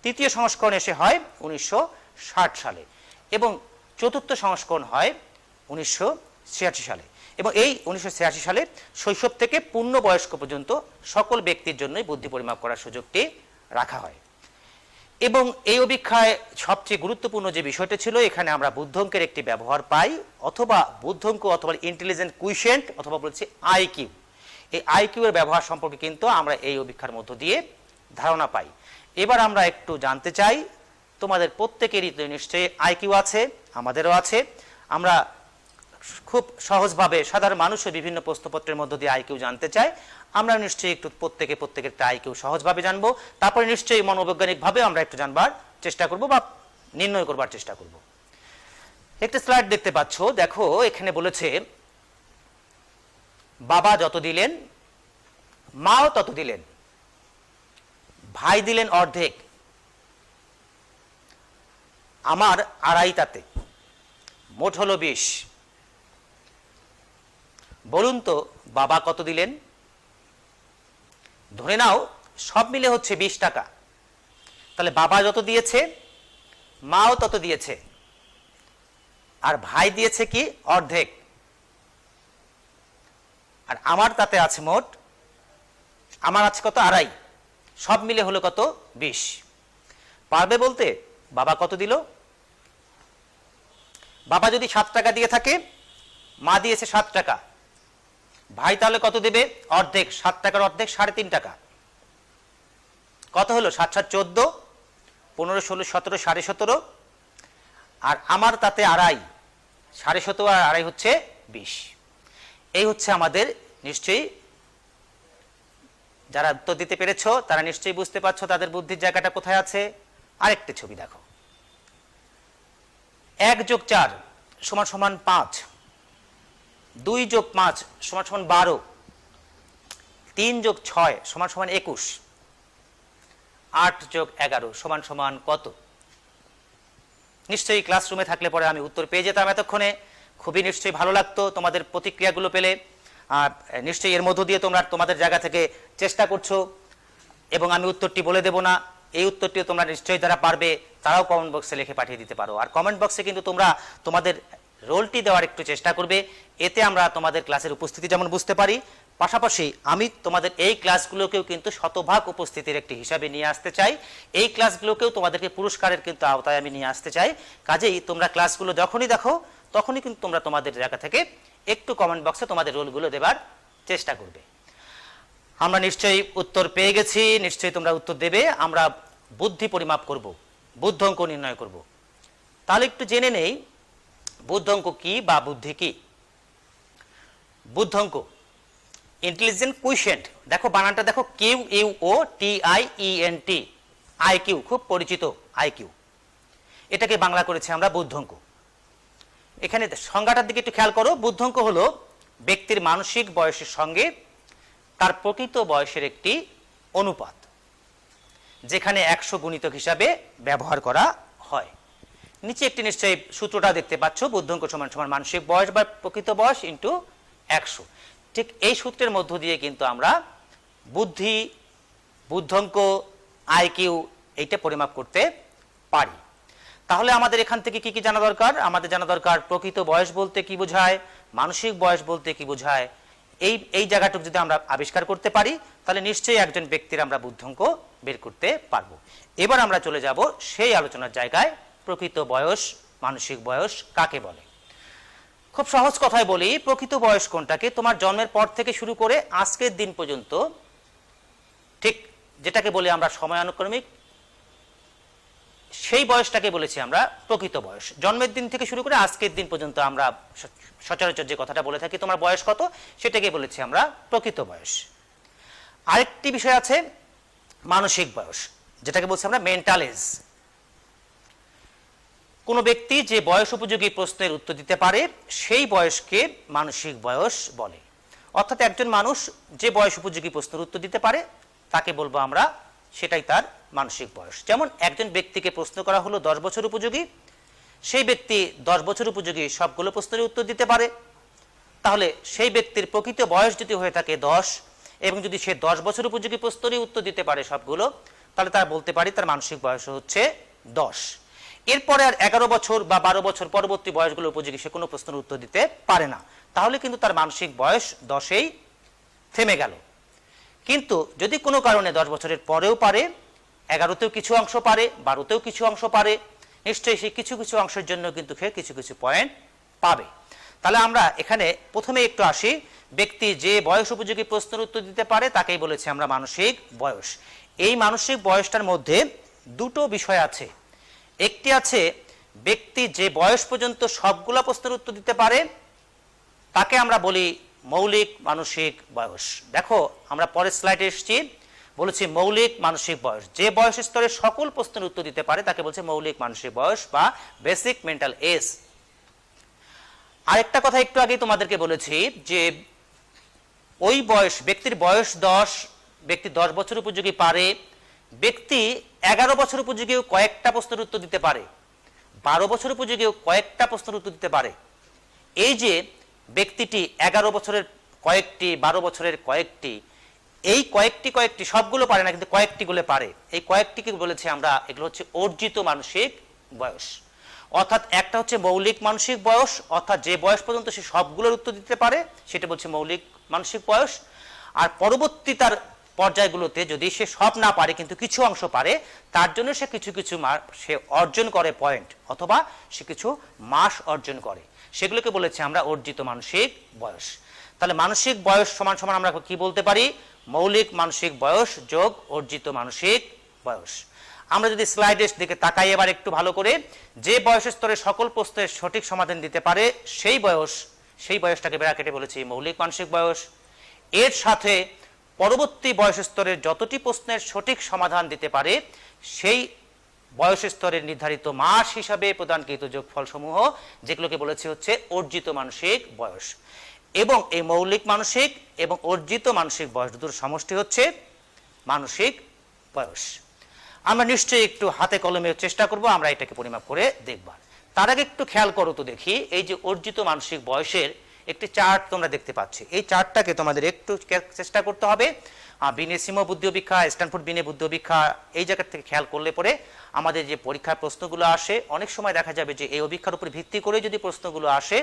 তৃতীয় সংস্করণ এসে হয় 1960 সালে এবং চতুর্থ সংস্করণ হয় 1986 সালে, এবং এই 1986 সালে শৈশব থেকে পূর্ণবয়স্ক পর্যন্ত সকল ব্যক্তির জন্যই বুদ্ধি পরিমাপ করার সুযোগটি রাখা হয়। এবং এই অভিক্ষায় সবচেয়ে গুরুত্বপূর্ণ যে বিষয়টা ছিল, এখানে আমরা বুদ্ধঙ্কের একটি ব্যবহার পাই, অথবা বুদ্ধঙ্ক অথবা ইন্টেলিজেন্ট কুইশেন্ট অথবা বলছি আইকিউ। এই আইকিউ এর ব্যবহার সম্পর্কে কিন্তু আমরা এই অভিক্ষার মধ্য দিয়ে ধারণা পাই। এবার আমরা একটু জানতে চাই, তোমাদের প্রত্যেকেরই তো নিশ্চয়ই আইকিউ আছে, আমাদেরও আছে। আমরা খুব সহজভাবে সাধারণ মানুষও বিভিন্ন প্রশ্নপত্রের মধ্য দিয়ে আইকিউ জানতে চাই। আমরা নিশ্চয়ই একটু প্রত্যেকের একটা আইকিউ সহজভাবে জানবো, তারপরে নিশ্চয়ই মনোবৈজ্ঞানিকভাবে আমরা একটু জানবার চেষ্টা করব বা নির্ণয় করবার চেষ্টা করব। একটা স্লাইড দেখতে পাচ্ছ, দেখো এখানে বলেছে বাবা যত দিলেন মাও তত দিলেন, ভাই দিলেন অর্ধেক, আমার আড়াই তাতে, মোট হলো 20। বলুন তো বাবা কত দিলেন? ধরে নাও সব মিলে হচ্ছে 20 টাকা। তাহলে বাবা যত দিয়েছে মাও তত দিয়েছে, আর ভাই দিয়েছে কি অর্ধেক, আর আমার তাতে আছে মোট, আমার আছে কত আড়াই, সব মিলে হলো কত 20। পারবে বলতে বাবা কত দিল? বাবা যদি 7 টাকা দিয়ে থাকে, মা দিয়েছে 7 টাকা, ভাই তাহলে কত দেবে? অর্ধেক। 7 টাকার অর্ধেক 3.5 টাকা, কত হলো? 7 7 14, 15 16 17, 17.5, আর আমার তাতে আড়াই, 17.5 আর আড়াই হচ্ছে 20। এই হচ্ছে আমাদের, নিশ্চয়ই যারা উত্তর দিতে পেরেছ তারা নিশ্চয়ই বুঝতে পারছো তাদের বুদ্ধির জায়গাটা কোথায় আছে। আরেকটি ছবি দেখো, 1 + 4 = 5, 2 + 5 = 12, 3 + 6 = 21, 8 + 11 = কত? নিশ্চয়ই ক্লাসরুমে থাকলে পরে আমি উত্তর পেয়ে যেতাম এতক্ষণে, খুবই নিশ্চয়ই ভালো লাগতো তোমাদের প্রতিক্রিয়াগুলো পেলে। নিশ্চয়ই এর মধ্য দিয়ে তোমরা তোমাদের জায়গা থেকে চেষ্টা করছো, এবং আমি উত্তরটি বলে দেব না। এই উত্তরটিও তোমরা নিশ্চয়ই যারা পারবে তারাও কমেন্ট বক্সে লিখে পাঠিয়ে দিতে পারো। আর কমেন্ট বক্সে কিন্তু তোমরা তোমাদের রোলটি দেওয়ার একটু চেষ্টা করবে, এতে আমরা তোমাদের ক্লাসের উপস্থিতি যেমন বুঝতে পারি, পাশাপাশি আমি তোমাদের এই ক্লাসগুলোকেও কিন্তু শতভাগ উপস্থিতির একটি হিসাবে নিয়ে আসতে চাই। এই ক্লাসগুলোকেও তোমাদেরকে পুরস্কারের কিন্তু আওতায় আমি নিয়ে আসতে চাই। কাজেই তোমরা ক্লাসগুলো যখনই দেখো তখনই কিন্তু তোমরা তোমাদের জায়গা থেকে একটু কমেন্ট বক্সে তোমাদের রোলগুলো দেবার চেষ্টা করবে। আমরা নিশ্চয়ই উত্তর পেয়ে গেছি, নিশ্চয়ই তোমরা উত্তর দেবে। আমরা বুদ্ধি পরিমাপ করব, বুদ্ধঙ্ক নির্ণয় করব। তাহলে একটু জেনে নেই বুদ্ধঙ্ক কি বা বুদ্ধি কি। বুদ্ধঙ্ক ইন্টেলিজেন্ট কুইশেন্ট, দেখো বানানটা দেখো, QUOTIENT, আইকিউ, খুব পরিচিত আইকিউ। এটাকে বাংলা করেছে আমরা বুদ্ধঙ্ক। এখানে সংজ্ঞাটার দিকে একটু খেয়াল করো। বুদ্ধঙ্ক হলো ব্যক্তির মানসিক বয়সের সঙ্গে তার প্রকৃত বয়সের একটি অনুপাত, যেখানে 100 গুণিতক হিসাবে ব্যবহার করা হয়। নিচে একটি নিশ্চয়ই সূত্রটা দেখতে পাচ্ছ, বুদ্ধঙ্ক = মানসিক বয়স বা প্রকৃত বয়স ইন্টু 100। ঠিক এই সূত্রের মধ্য দিয়ে কিন্তু আমরা বুদ্ধি, বুদ্ধঙ্ক, আইকিউ এইটা পরিমাপ করতে পারি। তাহলে আমাদের এখান থেকে কি কি জানা দরকার? আমাদের জানা দরকার প্রকৃত বয়স বলতে কি বোঝায়, মানসিক বয়স বলতে কি বোঝায়। এই জায়গাটুকু যদি আমরা আবিষ্কার করতে পারি তাহলে নিশ্চয়ই একজন ব্যক্তির আমরা বুদ্ধঙ্ক বের করতে পারবো। এবার আমরা চলে যাব সেই আলোচনার জায়গায়, প্রকৃত বয়স, মানসিক বয়স কাকে বলে। খুব সহজ কথায় বলি, প্রকৃত বয়স কোনটাকে? তোমার জন্মের পর থেকে শুরু করে আজকের দিন পর্যন্ত, ঠিক যেটাকে বলি আমরা সময়ানুক্রমিক, সেই বয়সটাকে বলেছি আমরা প্রকৃত বয়স। জন্মের দিন থেকে শুরু করে আজকের দিন পর্যন্ত আমরা সচরাচর যে কথাটা বলে থাকি তোমার বয়স কত, সেটাকে বলেছি আমরা প্রকৃত বয়স। আরেকটি বিষয় আছে মানসিক বয়স, যেটাকে বলছি আমরা মেন্টাল এজ। কোনো ব্যক্তি যে বয়স উপযোগী প্রশ্নের উত্তর দিতে পারে সেই বয়সকে মানসিক বয়স বলে। অর্থাৎ একজন মানুষ যে বয়স উপযোগী প্রশ্নের উত্তর দিতে পারে তাকে বলবো আমরা, সেটাই তার মানসিক বয়স। যেমন একজন ব্যক্তিকে প্রশ্ন করা হলো 10 বছর উপযোগী, সেই ব্যক্তি 10 বছর উপযোগী সবগুলো প্রশ্নের উত্তর দিতে পারে, তাহলে সেই ব্যক্তির প্রকৃত বয়স যদি হয়ে থাকে 10, এবং যদি সে 10 বছর উপযোগী প্রশ্নেরই উত্তর দিতে পারে সবগুলো, তাহলে তার বলতে পারি তার মানসিক বয়স হচ্ছে 10। এরপরে আর 11 বছর বা 12 বছর পরবর্তী বয়সগুলো উপযোগী সে কোনো প্রশ্নের উত্তর দিতে পারে না, তাহলে কিন্তু তার মানসিক বয়স 10-এই থেমে গেল। কিন্তু যদি কোনো কারণে 10 বছরের পরেও পারে, 11তেও কিছু অংশ পারে, 12তেও কিছু অংশ পারে, নিশ্চয়ই সে কিছু কিছু অংশের জন্য কিন্তু সে কিছু কিছু পয়েন্ট পাবে। তাহলে আমরা এখানে প্রথমে একটু আসি, ব্যক্তি যে বয়স উপযোগী প্রশ্নের উত্তর দিতে পারে তাকেই বলেছি আমরা মানসিক বয়স। এই মানসিক বয়সটার মধ্যে দুটো বিষয় আছে। একটি আছে ব্যক্তি যে বয়স পর্যন্ত সবগুলা প্রশ্নের উত্তর দিতে পারে তাকে আমরা বলি মৌলিক মানসিক বয়স। দেখো আমরা পরের স্লাইডে এসেছি, বলেছি মৌলিক মানসিক বয়স, যে বয়স স্তরে সকল প্রশ্নের উত্তর দিতে পারে তাকে বলছে মৌলিক মানসিক বয়স বা বেসিক মেন্টাল এজ। আরেকটা কথা একটু আগেই তোমাদেরকে বলেছি যে ওই বয়স, ব্যক্তির বয়স 10, ব্যক্তি 10 বছর উপযোগী পারে, ব্যক্তি 11 বছর উপযোগীও কয়েকটা প্রশ্নের উত্তর দিতে পারে, 12 বছর উপযোগীও কয়েকটা প্রশ্নের উত্তর দিতে পারে। এই যে ব্যক্তিটি 11 বছরের কয়েকটি, 12 বছরের কয়েকটি, এই কয়েকটি সবগুলো পারে না, কিন্তু কয়েকটিগুলো পারে। এই কয়েকটিকে বলেছি আমরা, এগুলো হচ্ছে অর্জিত মানসিক বয়স। অর্থাৎ একটা হচ্ছে মৌলিক মানসিক বয়স, অর্থাৎ যে বয়স পর্যন্ত সে সবগুলোর উত্তর দিতে পারে সেটা বলছে মৌলিক মানসিক বয়স। আর পরবর্তী তার পর্যায়গুলোতে যদি সে সব না পারে কিন্তু কিছু অংশ পারে, তার জন্য সে কিছু কিছু সে অর্জন করে পয়েন্ট, অথবা সে কিছু মাস অর্জন করে, সেগুলোকে বলেছে আমরা অর্জিত মানসিক বয়স। তাহলে মানসিক বয়স সমান সমান আমরা কি বলতে পারি? মৌলিক মানসিক বয়স যোগ অর্জিত মানসিক বয়স। আমরা যদি স্লাইডের দিকে তাকাই এবার একটু ভালো করে, যে বয়স স্তরে সকল প্রশ্নের সঠিক সমাধান দিতে পারে সেই বয়সটাকে ব্র্যাকেটে বলেছি মৌলিক মানসিক বয়স। এর সাথে পরবর্তী বয়স স্তরের যতটি প্রশ্নের সঠিক সমাধান দিতে পারে সেই বয়স স্তরের নির্ধারিত মাস হিসাবে প্রদানকৃত যোগফলসমূহ, যেগুলোকে বলেছি হচ্ছে অর্জিত মানসিক বয়স। এবং এই মৌলিক মানসিক এবং অর্জিত মানসিক বয়স দুটোর সমষ্টি হচ্ছে মানসিক বয়স। আমরা নিশ্চয়ই একটু হাতে কলমে চেষ্টা করব আমরা এটাকে পরিমাপ করে দেখবার। তার আগে একটু খেয়াল করো তো দেখি, এই যে অর্জিত মানসিক বয়সের একটি চার্ট তোমরা দেখতে পাচ্ছ, এই চার্টটাকে তোমাদের একটু চেষ্টা করতে হবে। বিনে সিমো বুদ্ধি অভিক্ষা, স্ট্যানফোর্ড বিনে বুদ্ধি অভিক্ষা, এই জায়গা থেকে খেয়াল করলে পরে আমাদের যে পরীক্ষার প্রশ্নগুলো আসে অনেক সময় দেখা যাবে যে এই অভিক্ষার উপর ভিত্তি করে যদি প্রশ্নগুলো আসে,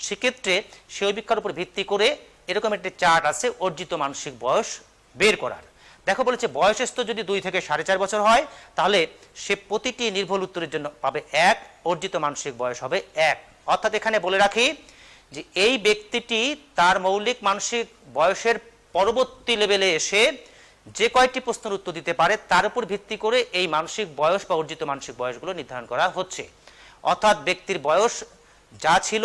সেক্ষেত্রে সেই অভিক্ষার উপর ভিত্তি করে এরকম একটি চার্ট আছে অর্জিত মানসিক বয়স বের করার। দেখো বলেছে বয়সস্থ যদি 2 থেকে 4.5 বছর হয় তাহলে সে প্রতিটি নির্ভুল উত্তরের জন্য পাবে 1, অর্জিত মানসিক বয়স হবে 1। অর্থাৎ এখানে বলে রাখি যে এই ব্যক্তিটি তার মৌলিক মানসিক বয়সের পরবর্তী লেভেলে এসে যে কয়টি প্রশ্নের উত্তর দিতে পারে তার উপর ভিত্তি করে এই মানসিক বয়স বা অর্জিত মানসিক বয়সগুলো নির্ধারণ করা হচ্ছে। অর্থাৎ ব্যক্তির বয়স যা ছিল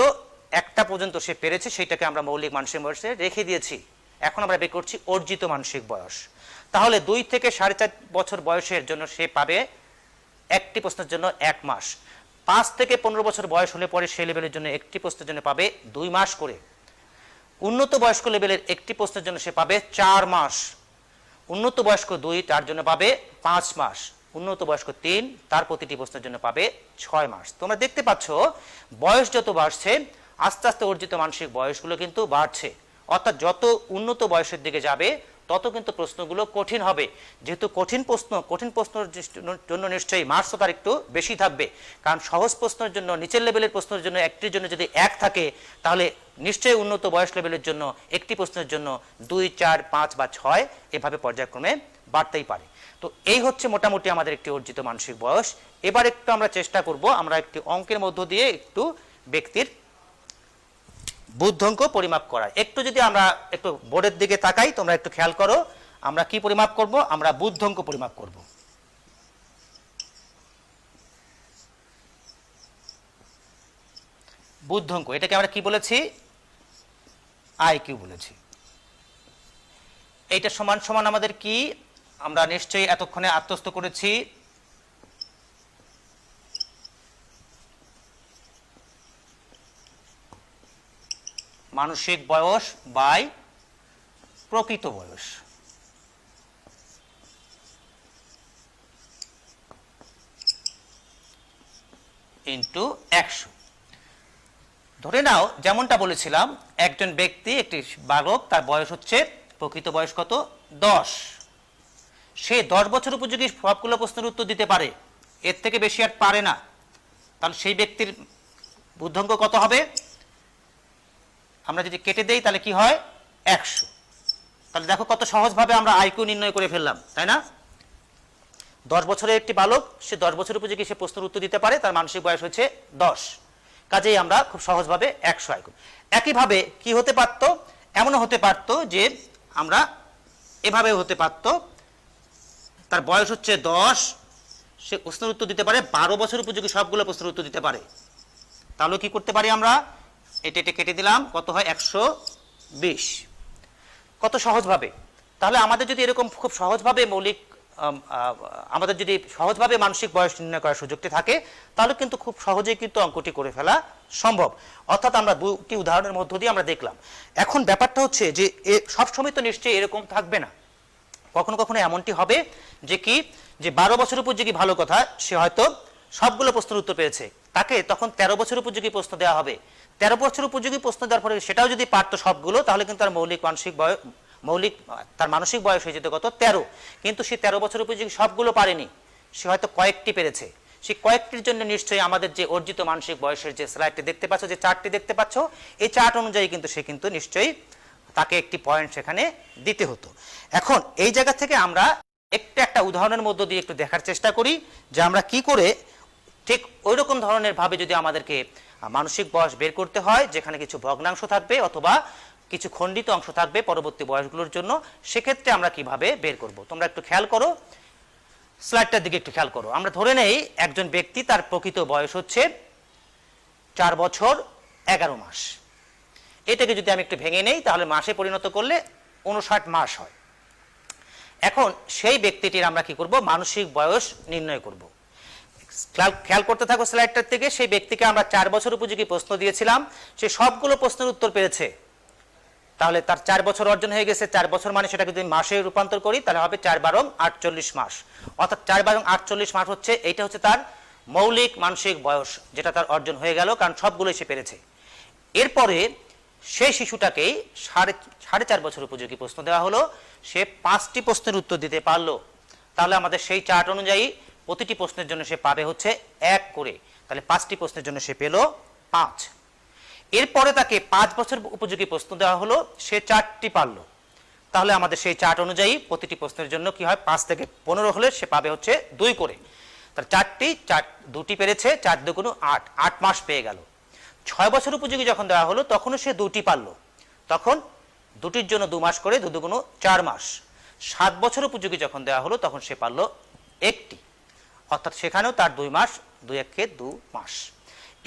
একটা পর্যন্ত সে পেরেছে সেটাকে আমরা মৌলিক মানসিক বয়সে রেখে দিয়েছি, এখন আমরা বের করছি অর্জিত মানসিক বয়স। তাহলে 2 থেকে 4.5 বছর বয়সের জন্য সে পাবে একটি প্রশ্নের জন্য 1 মাস, 5 থেকে 15 বছর বয়স হলে পরে সেই লেভেলের জন্য একটি প্রশ্নের জন্য পাবে 2 মাস করে, উন্নত বয়স্ক লেভেলের একটি প্রশ্নের জন্য সে পাবে 4 মাস, উন্নত বয়স্ক 2 তার জন্য পাবে 5 মাস, উন্নত বয়স্ক 3 তার প্রতিটি প্রশ্নের জন্য পাবে 6 মাস। তোমরা দেখতে পাচ্ছ বয়স যত বাড়ছে আস্তে আস্তে অর্জিত মানসিক বয়সগুলো কিন্তু বাড়ছে। অর্থাৎ যত উন্নত বয়সের দিকে যাবে তত কিন্তু প্রশ্নগুলো কঠিন হবে। যেহেতু কঠিন প্রশ্নের জন্য নিশ্চয়ই মার্কস তো তার একটু বেশি থাকবে, কারণ সহজ প্রশ্নের জন্য, নিচের লেভেলের প্রশ্নের জন্য একটির জন্য যদি 1 থাকে তাহলে নিশ্চয়ই উন্নত বয়স লেভেলের জন্য একটি প্রশ্নের জন্য 2, 4, 5 বা 6 এভাবে পর্যায়ক্রমে বাড়তেই পারে। তো এই হচ্ছে মোটামুটি আমাদের একটি অর্জিত মানসিক বয়স। এবার একটু আমরা চেষ্টা করব আমরা একটি অঙ্কের মধ্য দিয়ে একটু ব্যক্তির বুদ্ধিঅঙ্ক পরিমাপ করা। একটু যদি আমরা একটু বোর্ডের দিকে তাকাই, তোমরা একটু খেয়াল করো আমরা কি পরিমাপ করব, আমরা বুদ্ধিঅঙ্ক পরিমাপ করব। বুদ্ধিঅঙ্ক এটাকে আমরা কি বলেছি? আইকিউ বলেছি। এইটা সমান সমান আমাদের কি আমরা নিশ্চয়ই এতক্ষণে আত্মস্থ করেছি মানসিক বয়স বাই প্রকৃত বয়স। ইন্টু 100। ধরে নাও যেমনটা বলেছিলাম একজন ব্যক্তি, একটি বালক, তার বয়স হচ্ছে প্রকৃত বয়স কত? 10। সে 10 বছর উপযোগী সবগুলো প্রশ্নের উত্তর দিতে পারে, এর থেকে বেশি আর পারে না। তাহলে সেই ব্যক্তির বুদ্ধাঙ্ক কত হবে? আমরা যদি কেটে দেই তাহলে কি হয়? 100। তাহলে দেখো কত সহজভাবে আমরা আইকিউ নির্ণয় করে ফেললাম, তাই না? 10 বছরের একটি বালক, সে 10 বছর উপযোগী সে প্রশ্নের উত্তর দিতে পারে, তার মানসিক বয়স হচ্ছে 10। কাজেই আমরা খুব সহজভাবে 100 আইকিউ। একইভাবে কি হতে পারত? এমনও হতে পারত যে আমরা এভাবে হতে পারত, তার বয়স হচ্ছে 10, সে প্রশ্নের উত্তর দিতে পারে 12 বছর উপযোগী সবগুলো প্রশ্নের উত্তর দিতে পারে। তাহলে কি করতে পারি আমরা? এটা কেটে দিলাম, কত হয়? 120। কত সহজভাবে। তাহলে আমাদের যদি এরকম খুব সহজভাবে আমাদের যদি সহজভাবে মানসিক বয়স নির্ণয় করার সুযোগটি থাকে, তাহলে কিন্তু খুব সহজেই কিন্তু অঙ্কটি করে ফেলা সম্ভব। অর্থাৎ আমরা দুটি উদাহরণের মধ্য দিয়ে আমরা দেখলাম। এখন ব্যাপারটা হচ্ছে যে সবসময় তো নিশ্চয়ই এরকম থাকবে না। কখনো কখনো এমনটি হবে যে কি, যে 12 বছর উপযোগী ভালো কথা, সে হয়তো সবগুলো প্রশ্নের উত্তর পেয়েছে, তাকে তখন 13 বছর উপযোগী প্রশ্ন দেওয়া হবে। 13 বছর উপযোগী প্রশ্ন দেওয়ার পরে সেটাও যদি পারতো সবগুলো, তাহলে কিন্তু তার তার মানসিক বয়স হয়ে যেত কত? 13। কিন্তু সে 13 বছর উপযোগী সবগুলো পারেনি, সে হয়তো কয়েকটি পেরেছে। সেই কয়েকটির জন্য নিশ্চয়ই আমাদের যে অর্জিত মানসিক বয়সের যে স্লাইডটি দেখতে পাচ্ছ, যে চার্টটি দেখতে পাচ্ছ, এই চার্ট অনুযায়ী কিন্তু সে কিন্তু নিশ্চয়ই তাকে একটি পয়েন্ট সেখানে দিতে হতো। এখন এই জায়গা থেকে আমরা একটা উদাহরণের মধ্য দিয়ে একটু দেখার চেষ্টা করি যে আমরা কি করে ঠিক ওই রকম ধরনের ভাবে যদি আমাদেরকে মানসিক বয়স বের করতে হয়, যেখানে কিছু ভগ্নাংশ থাকবে অথবা কিছু খণ্ডিত অংশ থাকবে পরবর্তী বয়সগুলোর জন্য, সেক্ষেত্রে আমরা কিভাবে বের করব। তোমরা একটু খেয়াল করো, স্লাইডটার দিকে একটু খেয়াল করো। আমরা ধরে নেই একজন ব্যক্তি, তার প্রকৃত বয়স হচ্ছে 4 বছর 11 মাস। এটাকে যদি আমি একটু ভেঙে নেই, তাহলে মাসে পরিণত করলে 59 মাস হয়। এখন সেই ব্যক্তিটির আমরা কি করব? মানসিক বয়স নির্ণয় করব। খেয়াল করতে থাকো স্লাইডটার থেকে। সেই ব্যক্তিকে আমরা 4 বছর উপযোগী প্রশ্ন দিয়েছিলাম, সে সবগুলো প্রশ্নের উত্তর পেয়েছে। তাহলে তার 4 বছর অর্জন হয়ে গেছে। 4 বছর মানে সেটাকে যদি মাসে রূপান্তর করি, তাহলে হবে 4 × 12 = 48 মাস। অর্থাৎ 4 × 12 = 48 মাস হচ্ছে, এইটা হচ্ছে তার মৌলিক মানসিক বয়স, যেটা তার অর্জন হয়ে গেল, কারণ সবগুলোই সে পেরেছে। এরপরে সেই শিশুটাকেই 4.5 বছর উপযোগী প্রশ্ন দেওয়া হলো, সে 5টি প্রশ্নের উত্তর দিতে পারলো। তাহলে আমাদের সেই চার্ট অনুযায়ী প্রতিটি প্রশ্নের জন্য সে পাবে হচ্ছে 1 করে। তাহলে 5টি প্রশ্নের জন্য সে পেল 5। এরপরে তাকে 5 বছর উপযোগী প্রশ্ন দেওয়া হলো, সে 4টি পারল। তাহলে আমাদের সেই চার্ট অনুযায়ী প্রতিটি প্রশ্নের জন্য কি হয়? 5 থেকে 15 হলে সে পাবে হচ্ছে 2 করে। তার 2টি পেরেছে, 4 × 2 = 8, 8 মাস পেয়ে গেল। 6 বছর উপযোগী যখন দেওয়া হলো, তখনও সে 2টি পারল, তখন 2টির জন্য 2 মাস করে, 2 × 2 = 4 মাস। 7 বছর উপযোগী যখন দেওয়া হলো, তখন সে পারল 1টি, অর্থাৎ সেখানেও তার 2 মাস, 2 × 1 = 2 মাস।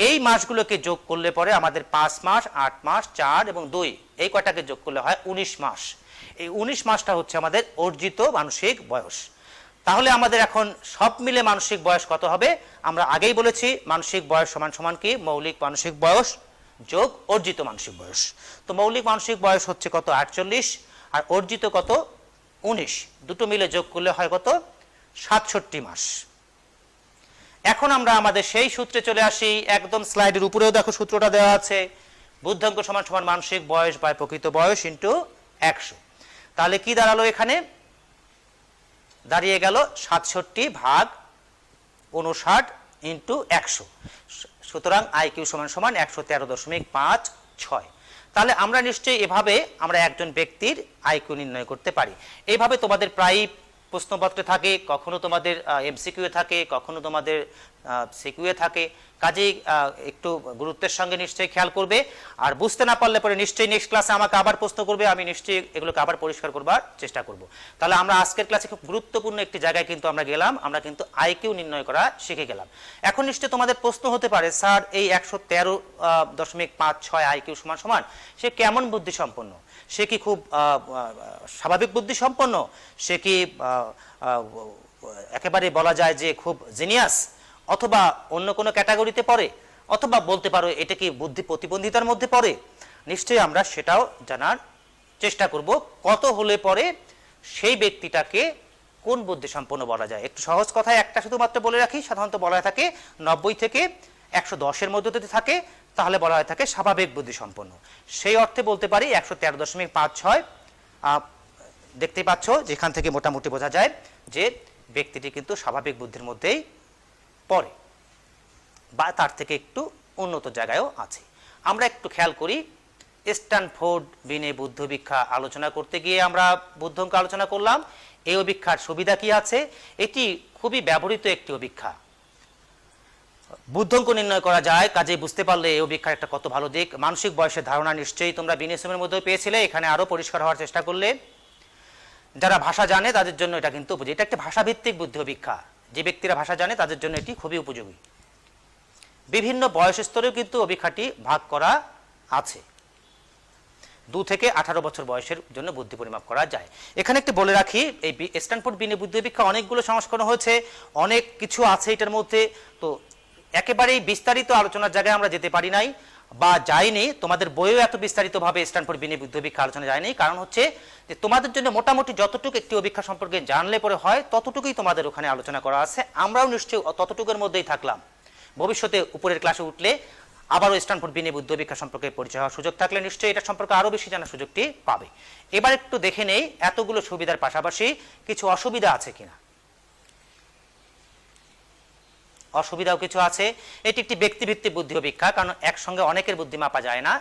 এই মাসগুলোকে যোগ করলে পরে আমাদের 5 মাস, 8 মাস, 4 এবং 2 এই কয়টাকে যোগ করলে হয় 19 মাস। এই 19 মাসটা হচ্ছে আমাদের অর্জিত মানসিক বয়স। তাহলে আমাদের এখন সব মিলে মানসিক বয়স কত হবে? আমরা আগেই বলেছি মানসিক বয়স সমান সমান কি? মৌলিক মানসিক বয়স যোগ অর্জিত মানসিক বয়স। তো মৌলিক মানসিক বয়স হচ্ছে কত? 48, আর অর্জিত কত? 19। দুটো মিলে যোগ করলে হয় কত? 67 মাস। এখন আমরা আমাদের সেই সূত্রে চলে আসি। একদম স্লাইডের উপরেও দেখো সূত্রটা দেওয়া আছে, বুদ্ধাঙ্ক সমান সমান মানসিক বয়স বাই প্রকৃত বয়স ইন্টু 100। তাহলে কি দাঁড়ালো? এখানে দাঁড়িয়ে গেল 67 ভাগ 59 ইন্টু 100। সুতরাং আইকিউ সমান সমান 113.56। তাহলে আমরা নিশ্চয়ই এভাবে আমরা একজন ব্যক্তির আইকিউ নির্ণয় করতে পারি। এইভাবে তোমাদের প্রায় প্রশ্নপত্রে থাকে, কখনো তোমাদের এমসিকিউ থাকে, কখনো তোমাদের সিকিউ থাকে। কাজেই একটু গুরুত্বের সঙ্গে নিশ্চয়ই খেয়াল করবে। আর বুঝতে না পারলে পরে নিশ্চয়ই নেক্সট ক্লাসে আমাকে আবার প্রশ্ন করবে, আমি নিশ্চয়ই এগুলোকে আবার পরিষ্কার করবার চেষ্টা করব। তাহলে আমরা আজকের ক্লাসে খুব গুরুত্বপূর্ণ একটি জায়গায় কিন্তু আমরা গেলাম, আমরা কিন্তু আইকিউ নির্ণয় করা শিখে গেলাম। এখন নিশ্চয়ই তোমাদের প্রশ্ন হতে পারে, স্যার এই 113.56 আইকিউ সমান সমান সে কেমন বুদ্ধি সম্পন্ন? সে কি খুব স্বাভাবিক বুদ্ধি সম্পন্ন? সে কি একেবারে বলা যায় যে খুব জিনিয়াস, অথবা অন্য কোনো ক্যাটাগরিতে পড়ে, অথবা বলতে পারো এটা কি বুদ্ধি প্রতিবন্ধিতার মধ্যে পড়ে? নিশ্চয়ই আমরা সেটাও জানার চেষ্টা করব, কত হলে পরে সেই ব্যক্তিটাকে কোন বুদ্ধি সম্পন্ন বলা যায়। একটু সহজ কথায় একটা শুধুমাত্র বলে রাখি, সাধারণত বলা হয়ে থাকে 90 থেকে 110-এর মধ্যে যদি থাকে, তাহলে বলা হয়ে থাকে স্বাভাবিক বুদ্ধি সম্পন্ন। সেই অর্থে বলতে পারি 113.56। দেখতেই পাচ্ছ যেখান থেকে মোটামুটি বোঝা যায় যে ব্যক্তিটি কিন্তু স্বাভাবিক বুদ্ধির মধ্যেই পড়ে। বা তার থেকে একটু উন্নত জায়গায়ও আছে। আমরা একটু খেয়াল করি, স্ট্যানফোর্ড বিনে বুদ্ধভিক্ষা আলোচনা করতে গিয়ে আমরা বুদ্ধঙ্ক আলোচনা করলাম। এই অভিক্ষার সুবিধা কি আছে? এটি খুবই ব্যবহৃত একটি অভিক্ষা। বুদ্ধঙ্ক নির্ণয় করা যায়, কাজে বুঝতে পারলে এই অভিক্ষার একটা কত ভালো দিক। মানসিক বয়সের ধারণা নিশ্চয়ই তোমরা বিনেসমের মধ্যে পেয়েছিলে, এখানে আরও পরিষ্কার হওয়ার চেষ্টা করলে। যারা ভাষা জানে তাদের জন্য এটা কিন্তু উপযোগী। এটা একটা ভাষাভিত্তিক বুদ্ধি অভিক্ষা, যে ব্যক্তিরা ভাষা জানে তাদের জন্য এটি খুবই উপযোগী। বিভিন্ন বয়স স্তরেও কিন্তু অভিক্ষাটি ভাগ করা আছে। 2 থেকে 18 বছর বয়সের জন্য বুদ্ধি পরিমাপ করা যায়। এখানে একটু বলে রাখি, এই স্ট্যানফোর্ড বিনে বুদ্ধি অভিক্ষা অনেকগুলো সংস্করণ হয়েছে, অনেক কিছু আছে এটার মধ্যে। তো একেবারেই বিস্তারিত আলোচনার জায়গায় আমরা যেতে পারি নাই বা যাইনি, তোমাদের বইও এত বিস্তারিতভাবে স্ট্যানফোর্ড বিনে বুদ্ধি অভিক্ষা আলোচনা যায়নি। কারণ হচ্ছে যে তোমাদের জন্য মোটামুটি যতটুকু একটি অভিক্ষা সম্পর্কে জানলে পরে হয় ততটুকুই তোমাদের ওখানে আলোচনা করা আছে। আমরাও নিশ্চয়ই ততটুকুর মধ্যেই থাকলাম। ভবিষ্যতে উপরের ক্লাসে উঠলে আবারও স্ট্যানফোর্ড বিনে বুদ্ধি অভিক্ষা সম্পর্কে পরিচয় হওয়ার সুযোগ থাকলে নিশ্চয়ই এটা সম্পর্কে আরও বেশি জানার সুযোগটি পাবে। এবার একটু দেখে নেই এতগুলো সুবিধার পাশাপাশি কিছু অসুবিধা আছে কিনা। অসুবিধাও কিছু আছে। এটি একটি ব্যক্তিভিত্তিক বুদ্ধি অভিক্ষা, কারণ একসঙ্গে অনেকের বুদ্ধি মাপা যায় না,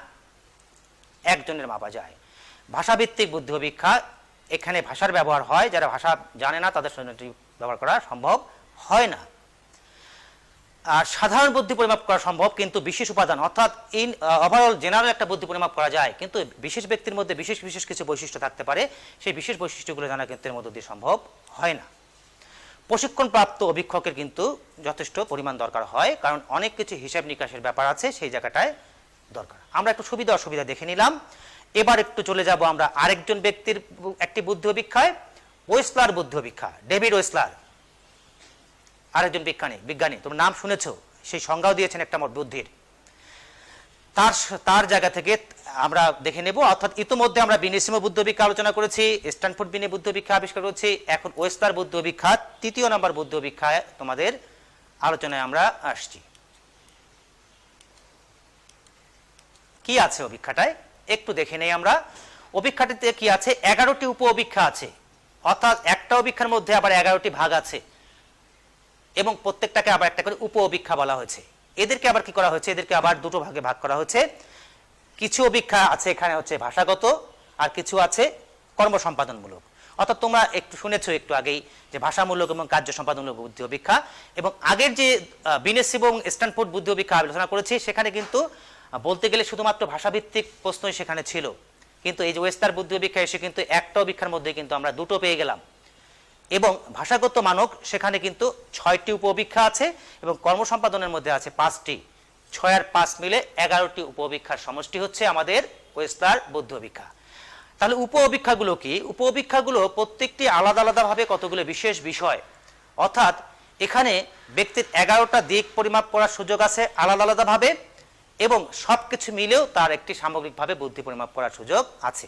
একজনের মাপা যায়। ভাষাভিত্তিক বুদ্ধি অভিক্ষা, এখানে ভাষার ব্যবহার হয়, যারা ভাষা জানে না তাদের সঙ্গে এটি ব্যবহার করা সম্ভব হয় না। আর সাধারণ বুদ্ধি পরিমাপ করা সম্ভব, কিন্তু বিশেষ উপাদান অর্থাৎ ওভারঅল জেনারেল একটা বুদ্ধি পরিমাপ করা যায়, কিন্তু বিশেষ ব্যক্তির মধ্যে বিশেষ বিশেষ কিছু বৈশিষ্ট্য থাকতে পারে, সেই বিশেষ বৈশিষ্ট্যগুলো জানা কিন্তু এর মধ্য দিয়ে সম্ভব হয় না। প্রশিক্ষণপ্রাপ্ত অভিক্ষকের কিন্তু যথেষ্ট পরিমাণ দরকার হয়, কারণ অনেক কিছু হিসাব নিকাশের ব্যাপার আছে, সেই জায়গাটায় দরকার। আমরা একটু সুবিধা অসুবিধা দেখে নিলাম। এবার একটু চলে যাব আমরা আরেকজন ব্যক্তির একটি বুদ্ধি অভিক্ষায়, ওয়েসলার বুদ্ধি অভিক্ষা। ডেভিড ওয়েসলার আরেকজন বিজ্ঞানী, তোমরা নাম শুনেছ, সেই সংজ্ঞাও দিয়েছেন একটা বুদ্ধির। তার জায়গা থেকে আমরা দেখে নেব। অর্থাৎ ইতিমধ্যে আমরা বিনেসিমো বুদ্ধি অভিক্ষা আলোচনা করেছি, স্ট্যানফোর্ড বিনে বুদ্ধি অভিক্ষা আবিষ্কার করেছি, এখন ওয়েসলার বুদ্ধি অভিক্ষা 3য় নম্বর বুদ্ধি অভিক্ষায় তোমাদের আলোচনায় আমরা আসছি। কি আছে অভিক্ষাটায় একটু দেখে নেই আমরা। অভিক্ষাটিতে কি আছে? 11টি উপ অভিক্ষা আছে, অর্থাৎ একটা অভিক্ষার মধ্যে আবার 11টি ভাগ আছে এবং প্রত্যেকটাকে আবার একটা করে উপ অভিক্ষা বলা হয়েছে। এদেরকে আবার কি করা হয়েছে? এদেরকে আবার দুটো ভাগে ভাগ করা হয়েছে। কিছু অভিক্ষা আছে এখানে হচ্ছে ভাষাগত, আর কিছু আছে কর্মসম্পাদনমূলক। অর্থাৎ তোমরা একটু শুনেছো একটু আগেই যে ভাষামূলক এবং কার্য সম্পাদনমূলক বুদ্ধি অভিক্ষা, এবং আগের যে বিনেস এবং স্ট্যানফোর্ড বুদ্ধি অভিক্ষা আলোচনা করেছি সেখানে কিন্তু বলতে গেলে শুধুমাত্র ভাষাভিত্তিক প্রশ্নই সেখানে ছিল, কিন্তু এই যে ওয়েসলার বুদ্ধি অভিক্ষা এসে কিন্তু একটা অভিক্ষার মধ্যে কিন্তু আমরা দুটো পেয়ে গেলাম। এবং ভাষাগত মানক সেখানে কিন্তু 6টি উপ অভিক্ষা আছে এবং কর্মসম্পাদনের মধ্যে আছে 5টি। 6 আর 5 মিলে 11টি উপ অভিক্ষার সমষ্টি হচ্ছে আমাদের ওয়েসলার বুদ্ধি অভিক্ষা। তাহলে উপ অভিক্ষাগুলো কি? উপ অভিক্ষাগুলো প্রত্যেকটি আলাদা আলাদাভাবে কতগুলো বিশেষ বিষয়, অর্থাৎ এখানে ব্যক্তির 11টা দিক পরিমাপ করার সুযোগ আছে আলাদা আলাদাভাবে, এবং সব কিছু মিলেও তার একটি সামগ্রিকভাবে বুদ্ধি পরিমাপ করার সুযোগ আছে।